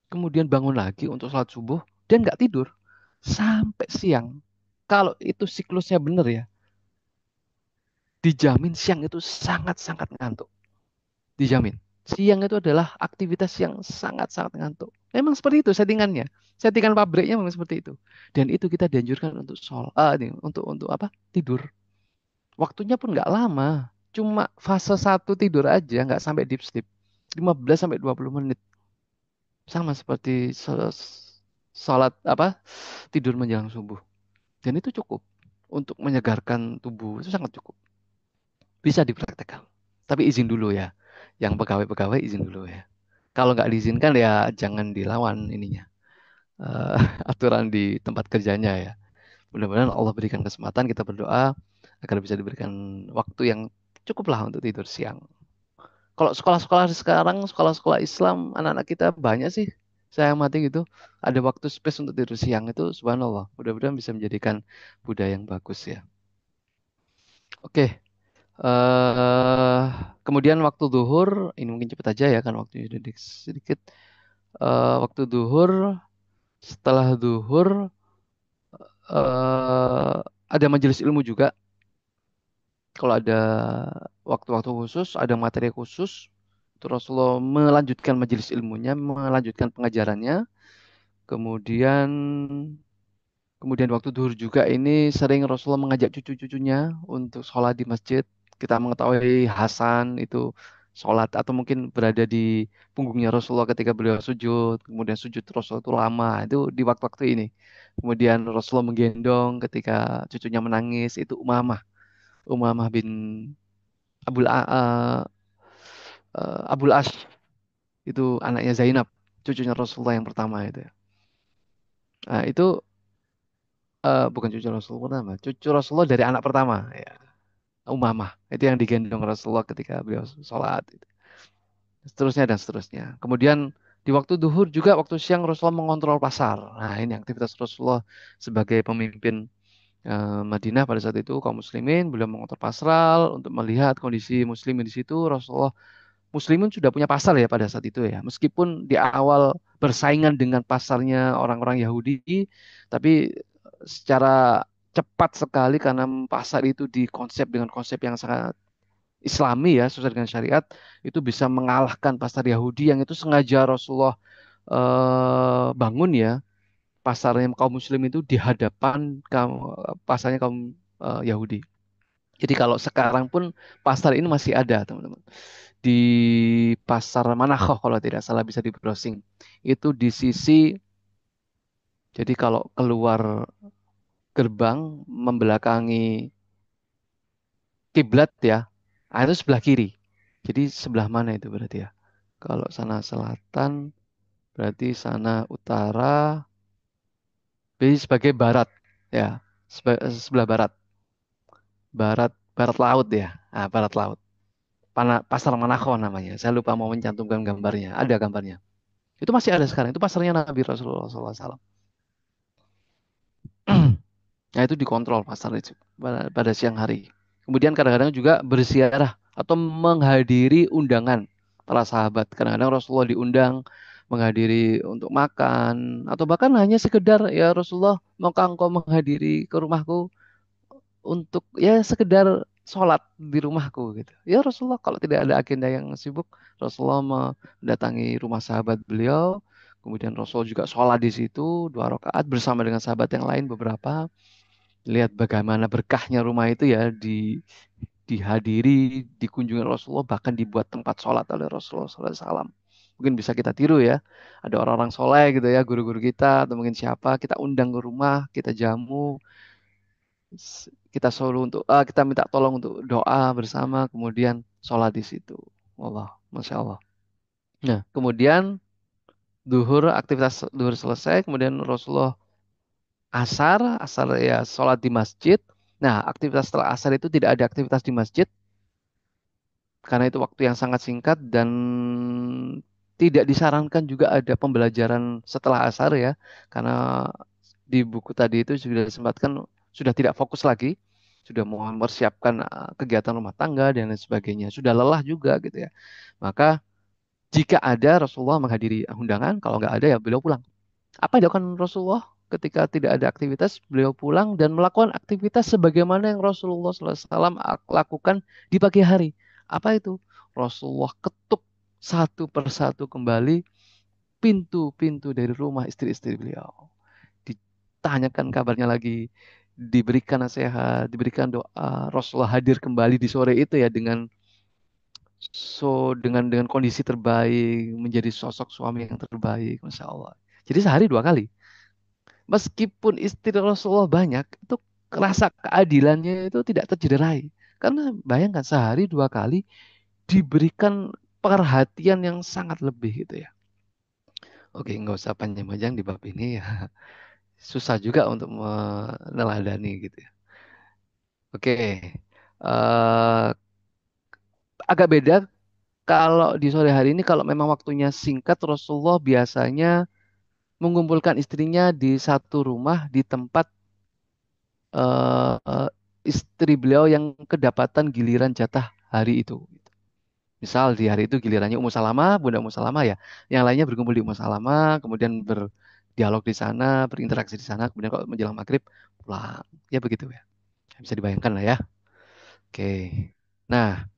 Kemudian bangun lagi untuk sholat subuh. Dan nggak tidur. Sampai siang. Kalau itu siklusnya benar ya, dijamin siang itu sangat-sangat ngantuk. Dijamin. Siang itu adalah aktivitas yang sangat-sangat ngantuk. Memang seperti itu settingannya. Settingan pabriknya memang seperti itu. Dan itu kita dianjurkan untuk untuk apa? Tidur. Waktunya pun nggak lama. Cuma fase satu tidur aja, nggak sampai deep sleep. 15 sampai 20 menit. Sama seperti sholat apa? Tidur menjelang subuh. Dan itu cukup untuk menyegarkan tubuh. Itu sangat cukup. Bisa dipraktekkan. Tapi izin dulu ya. Yang pegawai-pegawai izin dulu ya. Kalau nggak diizinkan ya jangan dilawan ininya. Eh, aturan di tempat kerjanya ya. Mudah-mudahan Allah berikan kesempatan kita berdoa agar bisa diberikan waktu yang cukuplah untuk tidur siang. Kalau sekolah-sekolah sekarang, sekolah-sekolah Islam, anak-anak kita banyak sih. Saya amati gitu. Ada waktu space untuk tidur siang itu, subhanallah. Mudah-mudahan bisa menjadikan budaya yang bagus ya. Oke. eh Kemudian waktu duhur, ini mungkin cepet aja ya kan waktunya udah sedikit. Waktu duhur, setelah duhur, eh ada majelis ilmu juga. Kalau ada waktu-waktu khusus, ada materi khusus, itu Rasulullah melanjutkan majelis ilmunya, melanjutkan pengajarannya. Kemudian Kemudian waktu duhur juga ini sering Rasulullah mengajak cucu-cucunya untuk sholat di masjid. Kita mengetahui Hasan itu sholat atau mungkin berada di punggungnya Rasulullah ketika beliau sujud. Kemudian sujud Rasulullah itu lama. Itu di waktu-waktu ini. Kemudian Rasulullah menggendong ketika cucunya menangis. Itu Umamah. Umamah bin Abul, Abul As. Itu anaknya Zainab. Cucunya Rasulullah yang pertama itu ya. Nah, itu bukan cucu Rasulullah pertama. Cucu Rasulullah dari anak pertama. Ya. Umamah itu yang digendong Rasulullah ketika beliau sholat itu. Seterusnya dan seterusnya. Kemudian di waktu duhur juga waktu siang Rasulullah mengontrol pasar. Nah ini aktivitas Rasulullah sebagai pemimpin Madinah pada saat itu kaum muslimin beliau mengontrol pasar untuk melihat kondisi muslimin di situ. Rasulullah muslimin sudah punya pasar ya pada saat itu ya. Meskipun di awal bersaingan dengan pasarnya orang-orang Yahudi, tapi secara cepat sekali karena pasar itu dikonsep dengan konsep yang sangat Islami ya, sesuai dengan syariat, itu bisa mengalahkan pasar Yahudi yang itu sengaja Rasulullah bangun ya, pasarnya kaum Muslim itu di hadapan pasarnya kaum Yahudi. Jadi kalau sekarang pun pasar ini masih ada, teman-teman. Di pasar Manakho kalau tidak salah bisa di browsing. Itu di sisi, jadi kalau keluar gerbang membelakangi kiblat ya, itu sebelah kiri. Jadi sebelah mana itu berarti ya? Kalau sana selatan, berarti sana utara, berarti sebagai barat, ya, sebelah barat, barat laut ya, barat laut. Pasar Manakho namanya. Saya lupa mau mencantumkan gambarnya. Ada gambarnya. Itu masih ada sekarang. Itu pasarnya Nabi Rasulullah SAW. Nah itu dikontrol pasar itu pada siang hari. Kemudian kadang-kadang juga berziarah atau menghadiri undangan para sahabat. Kadang-kadang Rasulullah diundang menghadiri untuk makan atau bahkan hanya sekedar ya Rasulullah maukah engkau menghadiri ke rumahku untuk ya sekedar sholat di rumahku gitu. Ya Rasulullah kalau tidak ada agenda yang sibuk, Rasulullah mendatangi rumah sahabat beliau. Kemudian Rasul juga sholat di situ 2 rakaat bersama dengan sahabat yang lain beberapa. Lihat bagaimana berkahnya rumah itu ya dihadiri, dikunjungi Rasulullah, bahkan dibuat tempat sholat oleh Rasulullah SAW. Mungkin bisa kita tiru ya. Ada orang-orang soleh gitu ya, guru-guru kita atau mungkin siapa, kita undang ke rumah, kita jamu, kita suruh untuk, kita minta tolong untuk doa bersama, kemudian sholat di situ. Allah, Masya Allah. Nah, kemudian aktivitas duhur selesai, kemudian Rasulullah asar ya sholat di masjid. Nah, aktivitas setelah asar itu tidak ada aktivitas di masjid karena itu waktu yang sangat singkat dan tidak disarankan juga ada pembelajaran setelah asar ya, karena di buku tadi itu sudah disempatkan sudah tidak fokus lagi, sudah mau mempersiapkan kegiatan rumah tangga dan lain sebagainya, sudah lelah juga gitu ya. Maka jika ada Rasulullah menghadiri undangan, kalau nggak ada ya beliau pulang. Apa yang dilakukan Rasulullah ketika tidak ada aktivitas? Beliau pulang dan melakukan aktivitas sebagaimana yang Rasulullah SAW lakukan di pagi hari. Apa itu? Rasulullah ketuk satu persatu kembali pintu-pintu dari rumah istri-istri beliau. Ditanyakan kabarnya lagi, diberikan nasihat, diberikan doa. Rasulullah hadir kembali di sore itu ya dengan kondisi terbaik, menjadi sosok suami yang terbaik, Masya Allah. Jadi sehari 2 kali. Meskipun istri Rasulullah banyak, itu rasa keadilannya itu tidak tercederai. Karena bayangkan sehari 2 kali diberikan perhatian yang sangat lebih gitu ya. Oke, nggak usah panjang-panjang di bab ini ya. Susah juga untuk meneladani gitu ya. Oke, agak beda kalau di sore hari ini kalau memang waktunya singkat Rasulullah biasanya mengumpulkan istrinya di satu rumah di tempat istri beliau yang kedapatan giliran jatah hari itu. Misal di hari itu gilirannya Ummu Salamah, Bunda Ummu Salamah ya. Yang lainnya berkumpul di Ummu Salamah, kemudian berdialog di sana, berinteraksi di sana, kemudian kalau menjelang maghrib pulang. Ya begitu ya. Bisa dibayangkan lah ya. Oke. Nah,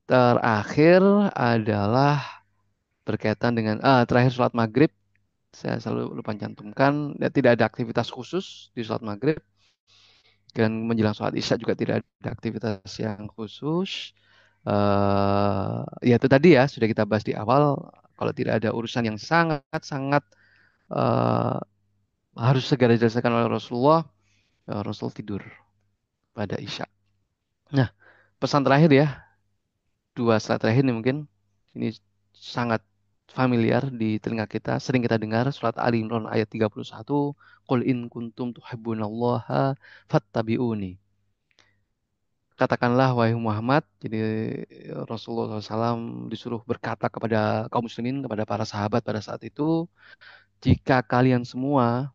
terakhir adalah berkaitan dengan terakhir sholat maghrib. Saya selalu lupa cantumkan, ya, tidak ada aktivitas khusus di sholat maghrib. Dan menjelang sholat isya juga tidak ada aktivitas yang khusus. Ya itu tadi ya sudah kita bahas di awal. Kalau tidak ada urusan yang sangat-sangat eh, harus segera diselesaikan oleh Rasulullah, Rasul tidur pada isya. Nah, pesan terakhir ya, dua slide terakhir ini mungkin ini sangat familiar di telinga kita, sering kita dengar surat Ali Imran ayat 31, Qul in kuntum tuhibbunallaha fattabi'uni. Katakanlah wahai Muhammad, jadi Rasulullah SAW disuruh berkata kepada kaum muslimin, kepada para sahabat pada saat itu, jika kalian semua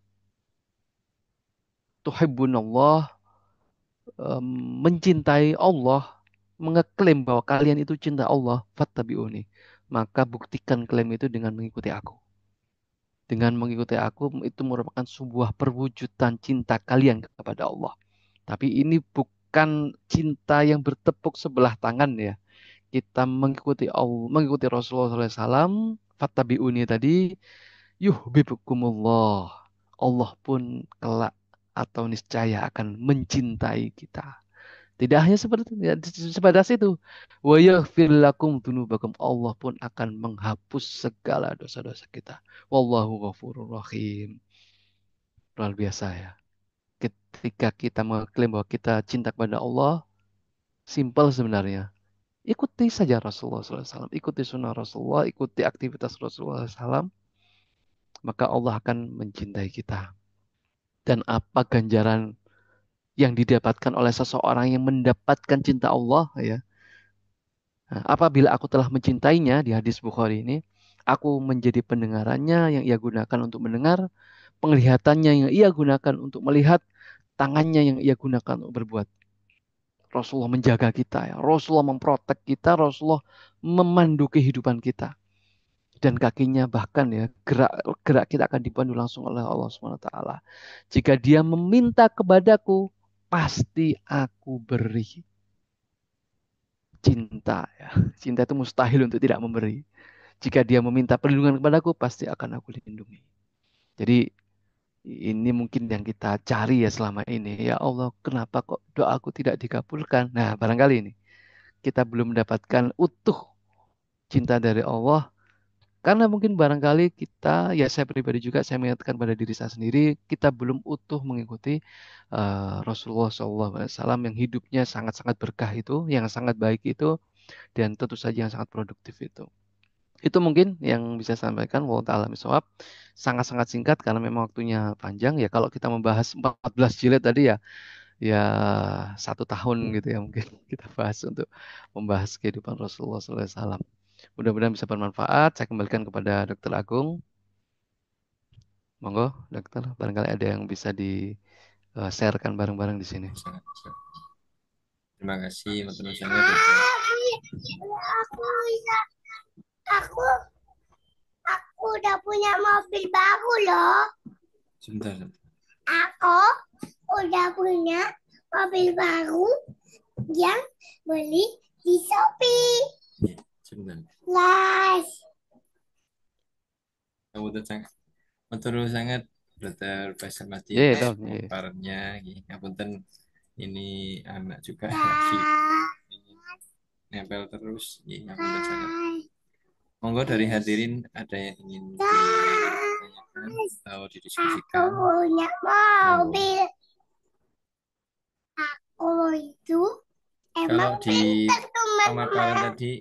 tuhibbunallah, em, mencintai Allah, mengeklaim bahwa kalian itu cinta Allah, fattabi'uni. Maka buktikan klaim itu dengan mengikuti aku. Dengan mengikuti aku itu merupakan sebuah perwujudan cinta kalian kepada Allah. Tapi ini bukan cinta yang bertepuk sebelah tangan ya. Kita mengikuti Allah, mengikuti Rasulullah SAW, fattabi'uni tadi, yuhibbukumullah. Allah pun kelak atau niscaya akan mencintai kita. Tidak hanya seperti ya, sebatas itu. Wa yaghfir lakum dzunubakum. Allah pun akan menghapus segala dosa-dosa kita. Wallahu ghafurur rahim. Luar biasa ya. Ketika kita mengklaim bahwa kita cinta kepada Allah, simpel sebenarnya. Ikuti saja Rasulullah SAW. Ikuti sunnah Rasulullah, ikuti aktivitas Rasulullah SAW, maka Allah akan mencintai kita. Dan apa ganjaran yang didapatkan oleh seseorang yang mendapatkan cinta Allah ya. Nah, apabila aku telah mencintainya di hadis Bukhari ini, aku menjadi pendengarannya yang ia gunakan untuk mendengar, penglihatannya yang ia gunakan untuk melihat, tangannya yang ia gunakan untuk berbuat. Rasulullah menjaga kita ya. Rasulullah memprotek kita, Rasulullah memandu kehidupan kita. Dan kakinya bahkan ya gerak gerak kita akan dipandu langsung oleh Allah Subhanahu wa taala. Jika dia meminta kepadaku, pasti aku beri. Cinta ya. Cinta itu mustahil untuk tidak memberi. Jika dia meminta perlindungan kepadaku, pasti akan aku lindungi. Jadi ini mungkin yang kita cari ya selama ini. Ya Allah, kenapa kok doaku tidak dikabulkan? Nah, barangkali ini kita belum mendapatkan utuh cinta dari Allah. Karena mungkin barangkali kita, ya saya pribadi juga, saya mengingatkan pada diri saya sendiri, kita belum utuh mengikuti Rasulullah SAW yang hidupnya sangat-sangat berkah itu, yang sangat baik itu, dan tentu saja yang sangat produktif itu. Itu mungkin yang bisa saya sampaikan. Wallahu ta'ala bishawab. Sangat-sangat singkat karena memang waktunya panjang. Ya kalau kita membahas 14 jilid tadi ya, ya 1 tahun gitu ya mungkin kita bahas untuk membahas kehidupan Rasulullah SAW. Mudah-mudahan bisa bermanfaat. Saya kembalikan kepada Dr. Agung. Monggo, Dokter. Barangkali ada yang bisa di-sharekan bareng-bareng di sini. Sangat, sangat. Terima kasih teman-teman sangat untuk Aku aku udah punya mobil baru loh. sebentar. Aku udah punya mobil baru yang beli di Shopee. Ya, sebentar. Guys, Kamu tuh sangat betul sangat Dokter Faisal Mati Iya, atas dong. Iya. paparannya. Ngapunten ini anak juga lagi guys, ingin nempel terus. Ngapunten sangat. guys, Monggo dari hadirin ada yang ingin ditanyakan guys. atau Aku didiskusikan. punya Monggo. mobil. Oh itu Kalau emang di pintar pemaparan teman-teman. tadi,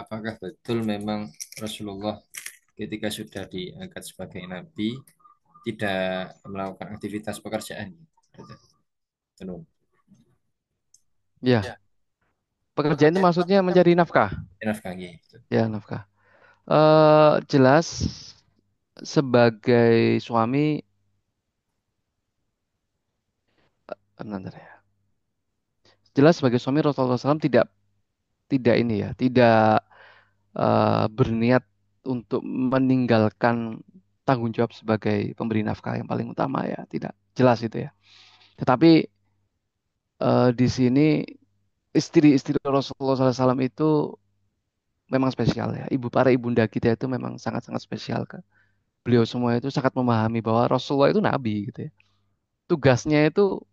apakah betul memang Rasulullah ketika sudah diangkat sebagai nabi tidak melakukan aktivitas pekerjaan? Betul. Ya, Ya, pekerjaan itu maksudnya mencari nafkah. nafkah gitu. Ya, nafkah. Jelas sebagai suami Benar ya. Jelas sebagai suami Rasulullah SAW tidak ini ya, tidak berniat untuk meninggalkan tanggung jawab sebagai pemberi nafkah yang paling utama ya, tidak jelas itu ya. Tetapi di sini istri-istri Rasulullah SAW itu memang spesial ya. Para ibunda kita itu memang sangat-sangat spesial kan. Beliau semua itu sangat memahami bahwa Rasulullah itu nabi gitu ya. Tugasnya itu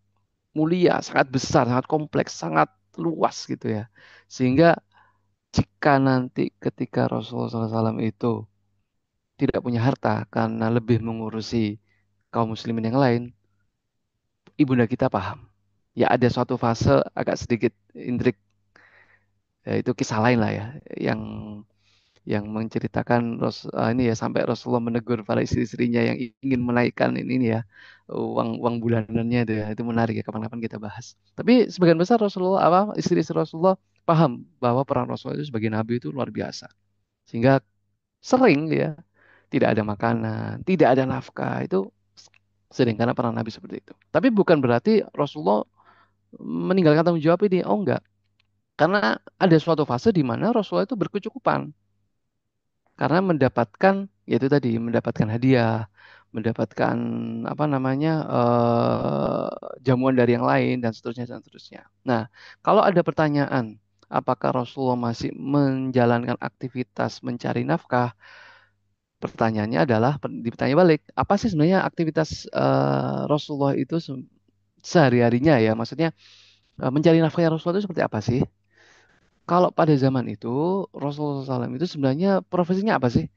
mulia, sangat besar, sangat kompleks, sangat luas gitu ya. Sehingga jika nanti ketika Rasulullah SAW itu tidak punya harta karena lebih mengurusi kaum muslimin yang lain, ibunda kita paham. Ya ada suatu fase agak sedikit intrik, ya, itu kisah lain lah ya, yang menceritakan ini ya sampai Rasulullah menegur para istri-istrinya yang ingin menaikkan ini ya uang uang bulanannya itu menarik ya kapan-kapan kita bahas. Tapi sebagian besar Rasulullah istri-istri Rasulullah paham bahwa peran Rasulullah itu sebagai nabi itu luar biasa. Sehingga sering ya tidak ada makanan, tidak ada nafkah itu sering karena peran nabi seperti itu. Tapi bukan berarti Rasulullah meninggalkan tanggung jawab ini. Oh enggak. Karena ada suatu fase di mana Rasulullah itu berkecukupan karena mendapatkan yaitu tadi mendapatkan hadiah, mendapatkan apa namanya jamuan dari yang lain dan seterusnya dan seterusnya. Nah, kalau ada pertanyaan apakah Rasulullah masih menjalankan aktivitas mencari nafkah? Pertanyaannya adalah ditanya balik, apa sih sebenarnya aktivitas Rasulullah itu sehari-harinya ya? Maksudnya mencari nafkah Rasulullah itu seperti apa sih? Kalau pada zaman itu Rasulullah SAW itu sebenarnya profesinya apa sih?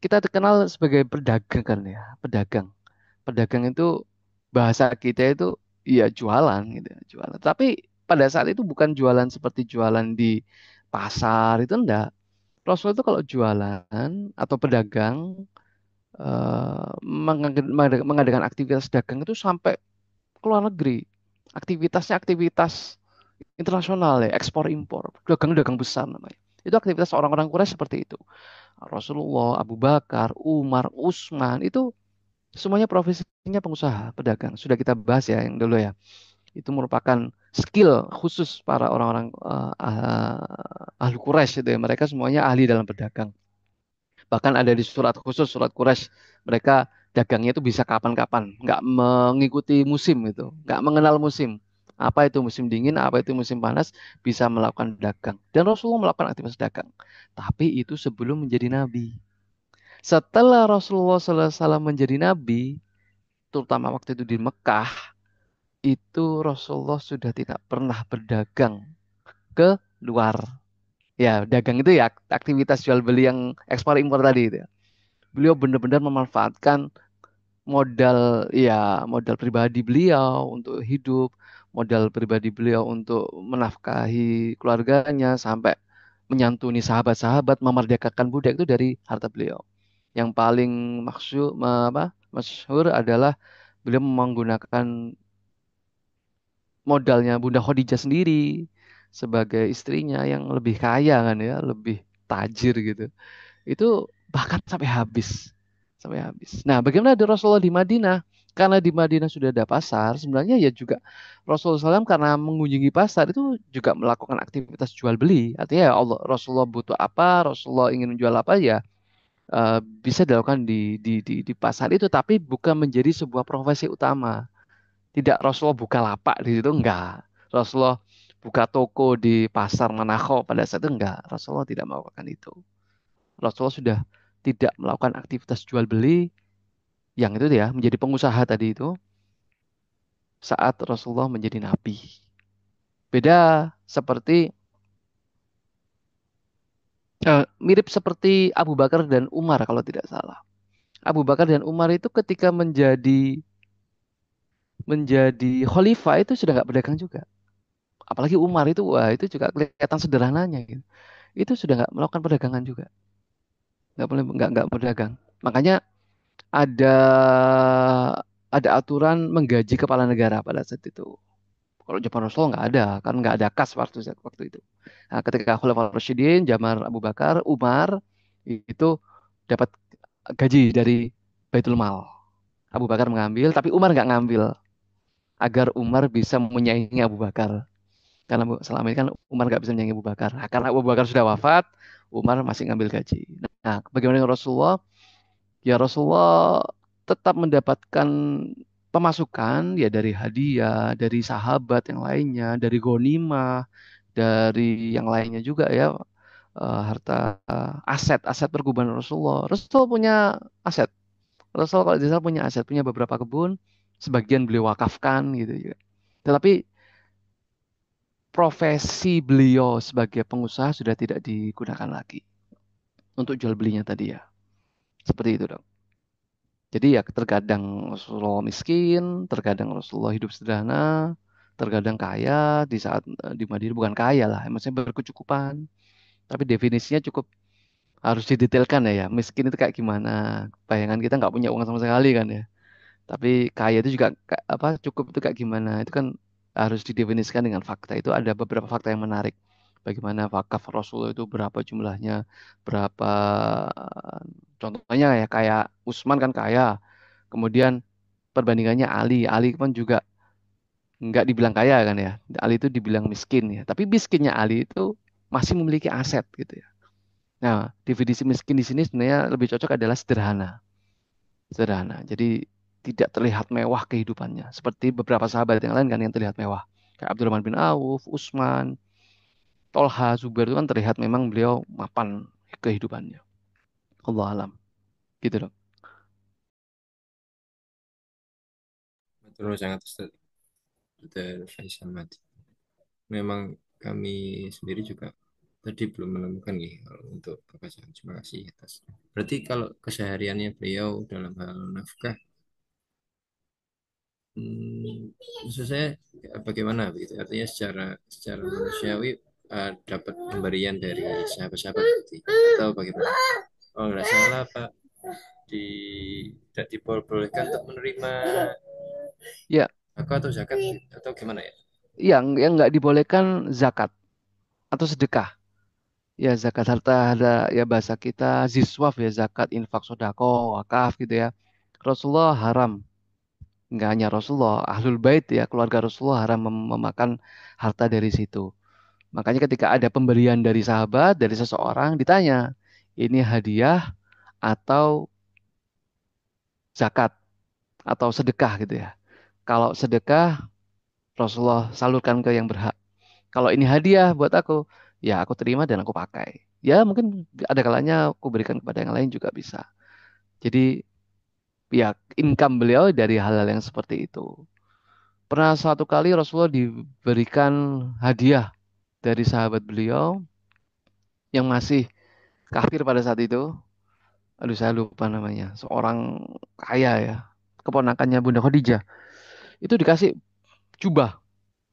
Kita terkenal sebagai pedagang kan ya, pedagang. Pedagang itu bahasa kita itu ya jualan gitu, ya, jualan. Tapi pada saat itu bukan jualan seperti jualan di pasar itu enggak. Rasul itu kalau jualan atau pedagang mengadakan aktivitas dagang itu sampai ke luar negeri. Aktivitasnya aktivitas internasional ya, ekspor impor, dagang-dagang besar namanya. Itu aktivitas orang-orang Quraisy seperti itu. Rasulullah, Abu Bakar, Umar, Utsman itu semuanya profesinya pengusaha, pedagang. Sudah kita bahas ya yang dulu ya. Itu merupakan skill khusus para orang-orang ahli Quraisy itu ya. Mereka semuanya ahli dalam berdagang. Bahkan ada di surat khusus surat Quraisy. Mereka dagangnya itu bisa kapan-kapan, nggak mengikuti musim itu, nggak mengenal musim. Apa itu musim dingin, apa itu musim panas, bisa melakukan dagang. Dan Rasulullah melakukan aktivitas dagang. Tapi itu sebelum menjadi nabi. Setelah Rasulullah SAW menjadi nabi, terutama waktu itu di Mekah, itu Rasulullah sudah tidak pernah berdagang ke luar. Ya, dagang itu ya aktivitas jual beli yang ekspor impor tadi itu ya. Beliau benar-benar memanfaatkan modal pribadi beliau untuk hidup, modal pribadi beliau untuk menafkahi keluarganya sampai menyantuni sahabat-sahabat, memerdekakan budak itu dari harta beliau. Yang paling masyhur adalah beliau menggunakan modalnya Bunda Khadijah sendiri sebagai istrinya yang lebih kaya kan ya, lebih tajir gitu. Itu bahkan sampai habis. Sampai habis. Nah, bagaimana di Rasulullah di Madinah? Karena di Madinah sudah ada pasar, sebenarnya ya juga Rasulullah SAW karena mengunjungi pasar itu juga melakukan aktivitas jual beli. Artinya ya Rasulullah butuh apa, Rasulullah ingin menjual apa ya eh, bisa dilakukan di pasar itu, tapi bukan menjadi sebuah profesi utama. Tidak Rasulullah buka lapak di situ enggak. Rasulullah buka toko di pasar Manakho pada saat itu enggak. Rasulullah tidak melakukan itu. Rasulullah sudah tidak melakukan aktivitas jual beli yang itu ya menjadi pengusaha tadi itu saat Rasulullah menjadi nabi. Beda seperti mirip seperti Abu Bakar dan Umar kalau tidak salah. Abu Bakar dan Umar itu ketika menjadi khalifah itu sudah nggak berdagang juga. Apalagi Umar itu wah itu juga kelihatan sederhananya gitu. Itu sudah nggak melakukan perdagangan juga. Nggak boleh nggak berdagang. Makanya ada aturan menggaji kepala negara pada saat itu. Kalau Jepang Rasul nggak ada, kan nggak ada kas waktu itu. Nah, ketika Khalifah Rasyidin, zaman Abu Bakar, Umar itu dapat gaji dari Baitul Mal. Abu Bakar mengambil, tapi Umar nggak ngambil. agar Umar bisa menyaingi Abu Bakar. Karena selama ini kan Umar nggak bisa menyaingi Abu Bakar. Nah, karena Abu Bakar sudah wafat, Umar masih ngambil gaji. Nah, bagaimana dengan Rasulullah? Ya Rasulullah tetap mendapatkan pemasukan ya dari hadiah, dari sahabat yang lainnya, dari ghanimah, dari yang lainnya juga ya, harta, aset pergubahan Rasulullah. Rasul punya aset. Rasul kalau tidak salah punya aset, punya beberapa kebun, sebagian beliau wakafkan gitu ya. Tetapi profesi beliau sebagai pengusaha sudah tidak digunakan lagi untuk jual belinya tadi ya. Seperti itu dong. Jadi ya terkadang Rasulullah miskin, terkadang Rasulullah hidup sederhana, terkadang kaya di saat di Madinah bukan kaya lah, maksudnya berkecukupan. Tapi definisinya cukup harus didetailkan ya. Miskin itu kayak gimana? Bayangan kita nggak punya uang sama sekali kan ya. Tapi kaya itu juga apa cukup itu kayak gimana? Itu kan harus didefinisikan dengan fakta. Itu ada beberapa fakta yang menarik. Bagaimana wakaf Rasulullah itu berapa jumlahnya, berapa contohnya ya kayak Utsman kan kaya. Kemudian perbandingannya Ali. Ali pun juga nggak dibilang kaya kan ya. Ali itu dibilang miskin ya. Tapi miskinnya Ali itu masih memiliki aset gitu ya. Nah, definisi miskin di sini sebenarnya lebih cocok adalah sederhana. Sederhana. Jadi tidak terlihat mewah kehidupannya. Seperti beberapa sahabat yang lain kan yang terlihat mewah. Kayak Abdurrahman bin Auf, Utsman, Tolha, Zubair itu kan terlihat memang beliau mapan kehidupannya. Allah alam. Gitu dong. Betul sangat Ustaz Faisal Mad. Memang kami sendiri juga tadi belum menemukan nih kalau untuk bacaan. Terima kasih atas. Berarti kalau kesehariannya beliau dalam hal nafkah, maksud saya bagaimana begitu? Artinya secara secara manusiawi dapat pemberian dari sahabat-sahabat gitu, atau bagaimana? Oh nggak salah Pak, di tidak diperbolehkan untuk menerima Ya, aku atau zakat atau gimana ya? yang nggak dibolehkan zakat atau sedekah. Ya zakat harta ada ya bahasa kita ziswaf ya zakat infak sodako wakaf gitu ya. Rasulullah haram. Nggak hanya Rasulullah, Ahlul Bait ya keluarga Rasulullah haram memakan harta dari situ. Makanya ketika ada pemberian dari sahabat, dari seseorang, ditanya, ini hadiah atau zakat atau sedekah gitu ya. Kalau sedekah, Rasulullah salurkan ke yang berhak. Kalau ini hadiah buat aku, ya aku terima dan aku pakai. Ya mungkin ada kalanya aku berikan kepada yang lain juga bisa. Jadi ya income beliau dari hal-hal yang seperti itu. Pernah suatu kali Rasulullah diberikan hadiah dari sahabat beliau yang masih kafir pada saat itu. Aduh saya lupa namanya. Seorang kaya ya. Keponakannya Bunda Khadijah. Itu dikasih jubah.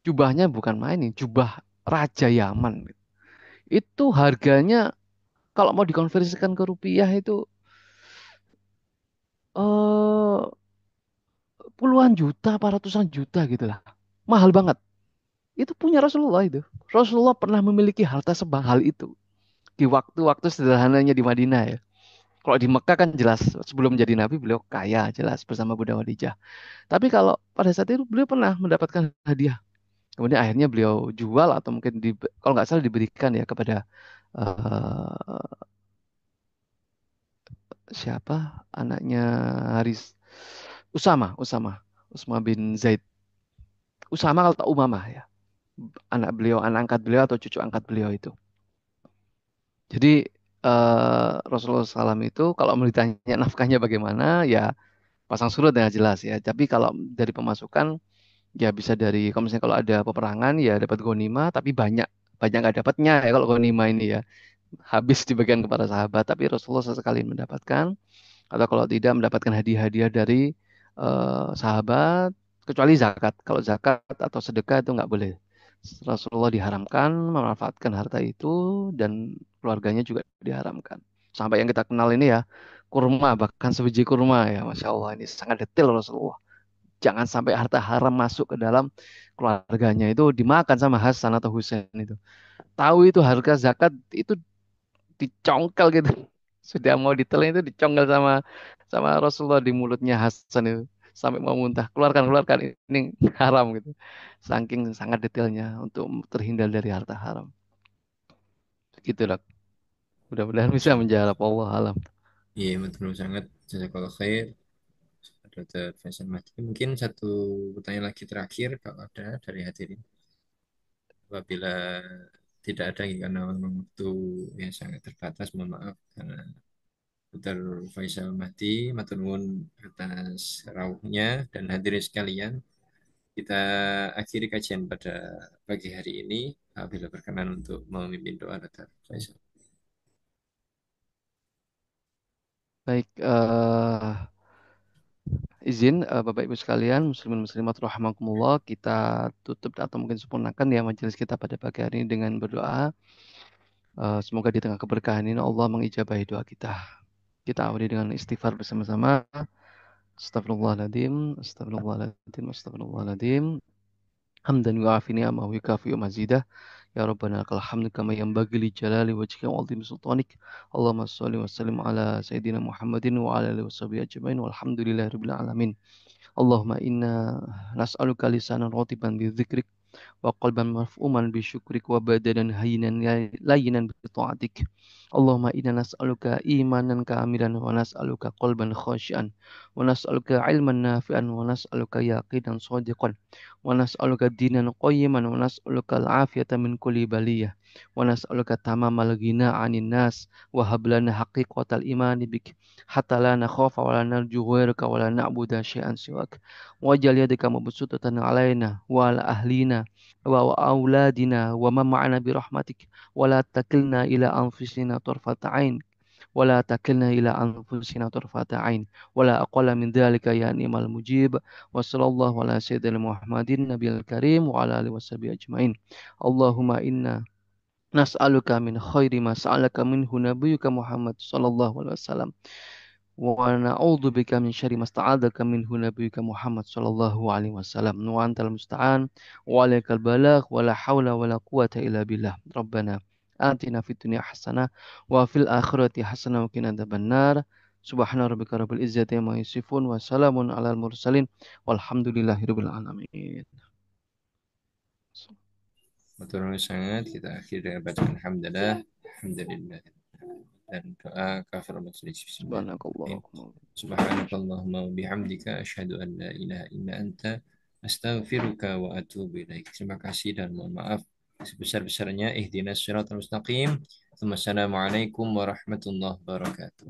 Jubahnya bukan main nih. Jubah Raja Yaman. Itu harganya kalau mau dikonversikan ke rupiah itu eh puluhan juta, apa ratusan juta gitu lah. Mahal banget. Itu punya Rasulullah itu. Rasulullah pernah memiliki harta sebahal itu. Di waktu-waktu sederhananya di Madinah ya. Kalau di Mekah kan jelas sebelum jadi Nabi beliau kaya jelas bersama Bunda Khadijah. Tapi kalau pada saat itu beliau pernah mendapatkan hadiah. Kemudian akhirnya beliau jual atau mungkin kalau nggak salah diberikan ya kepada eh, siapa anaknya Haris Usama bin Zaid. Usama kalau tak Umamah ya. Anak beliau, anak angkat beliau atau cucu angkat beliau itu. Jadi Rasulullah SAW itu kalau mau ditanya nafkahnya bagaimana ya pasang surut ya jelas ya. Tapi kalau dari pemasukan ya bisa dari kalau misalnya kalau ada peperangan ya dapat ghanimah tapi banyak banyak nggak dapatnya ya kalau ghanimah ini ya habis dibagikan kepada sahabat tapi Rasulullah sesekali mendapatkan atau kalau tidak mendapatkan hadiah-hadiah dari sahabat kecuali zakat. Kalau zakat atau sedekah itu nggak boleh. Rasulullah diharamkan memanfaatkan harta itu dan keluarganya juga diharamkan. Sampai yang kita kenal ini ya kurma bahkan sebiji kurma ya Masya Allah ini sangat detail Rasulullah. Jangan sampai harta haram masuk ke dalam keluarganya itu dimakan sama Hasan atau Husain itu. Tahu itu harga zakat itu dicongkel gitu. Sudah mau ditelan itu dicongkel sama sama Rasulullah di mulutnya Hasan itu. sampai mau muntah. Keluarkan, keluarkan ini haram gitu. Saking sangat detailnya untuk terhindar dari harta haram. Gitu lah. Mudah-mudahan bisa Masya Allah. menjawab Allah alam. Iya, betul sangat. Jazakallah khair. Dr. Faisal Mahdi. Mungkin satu pertanyaan lagi terakhir kalau ada dari hadirin. Apabila tidak ada karena memang waktu yang sangat terbatas, mohon maaf karena Dr. Faisal Mahdi, matur nuwun atas rawuhnya dan hadirin sekalian. Kita akhiri kajian pada pagi hari ini. Apabila berkenan untuk memimpin doa Dr. Faisal. Baik, izin Bapak Ibu sekalian, muslimin muslimat rahimakumullah, kita tutup atau mungkin sempurnakan ya majelis kita pada pagi hari ini dengan berdoa. Semoga di tengah keberkahan ini Allah mengijabahi doa kita. Kita awali dengan istighfar bersama-sama. Astagfirullahaladzim, astagfirullahaladzim, astagfirullahaladzim. Hamdan yu'afi ni'amahu yukafi mazidah. Ya Rabbana lakal hamdu kama yanbaghi li jalali wajhika wa 'azimi sultanik. Allahumma shalli wa sallim ala sayyidina Muhammadin wa ala alihi washabihi ajmain walhamdulillahi rabbil alamin. Allahumma inna nas'aluka lisanan ratiban bi dzikrik wa qalban maf'uman bi syukrik wa badanan hayyinan layyinan bi ta'atik. Allahumma inna nas'aluka imanan kamilan wa nas'aluka qalban khashian wa nas'aluka ilman nafi'an wa nas'aluka yaqinan shadiqan wa nas'aluka dinan qayyiman wa nas'aluka al-afiyata min kulli baliyah wa nas'aluka tamamal ghina 'anil nas wa hab lana haqiqatal imani bik hatta la nakhafa wa la narju ghairaka wa la na'budu syai'an siwak waj'al yadaka mabsutatan 'alaina wa ala ahlina wa auladina wa man ma'ana bi rahmatik wa la takilna ila anfusina tarfata ain wa la takilna ila anfusina tarfata ain wa la aqalla min dhalika ya ni'mal mujib wa sallallahu ala sayyidina Muhammadin nabiyil karim wa ala alihi washabihi ajmain. Allahumma inna nas'aluka min khairi ma sa'alaka minhu nabiyyuka Muhammad sallallahu alaihi wasallam wa na'udzu bika min syarri masta'adzaka minhu nabiyyuka Muhammad sallallahu alaihi wasallam wa antal musta'an wa alaikal balagh wa la haula wa la quwata illa billah. Rabbana atina fid dunya hasanah wa fil akhirati hasanah wa qina adzabannar. Subhana rabbika rabbil izzati amma yasifun wa salamun alal mursalin walhamdulillahirabbil alamin. Betul sangat. Kita akhiri dengan bacaan alhamdulillah, alhamdulillah dan doa kafir majlis. Bismillahirrahmanirrahim. Subhanakallahumma Subhanakallahumma wa bihamdika asyhadu an la ilaha illa anta astaghfiruka wa atubu ilaik. Terima kasih dan mohon maaf sebesar-besarnya. Ihdinas siratal mustaqim. Wassalamualaikum warahmatullahi wabarakatuh.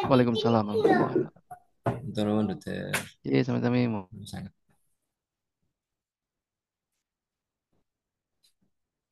Waalaikumsalam warahmatullahi wabarakatuh. Betul, betul. Iya, sama-sama. Sangat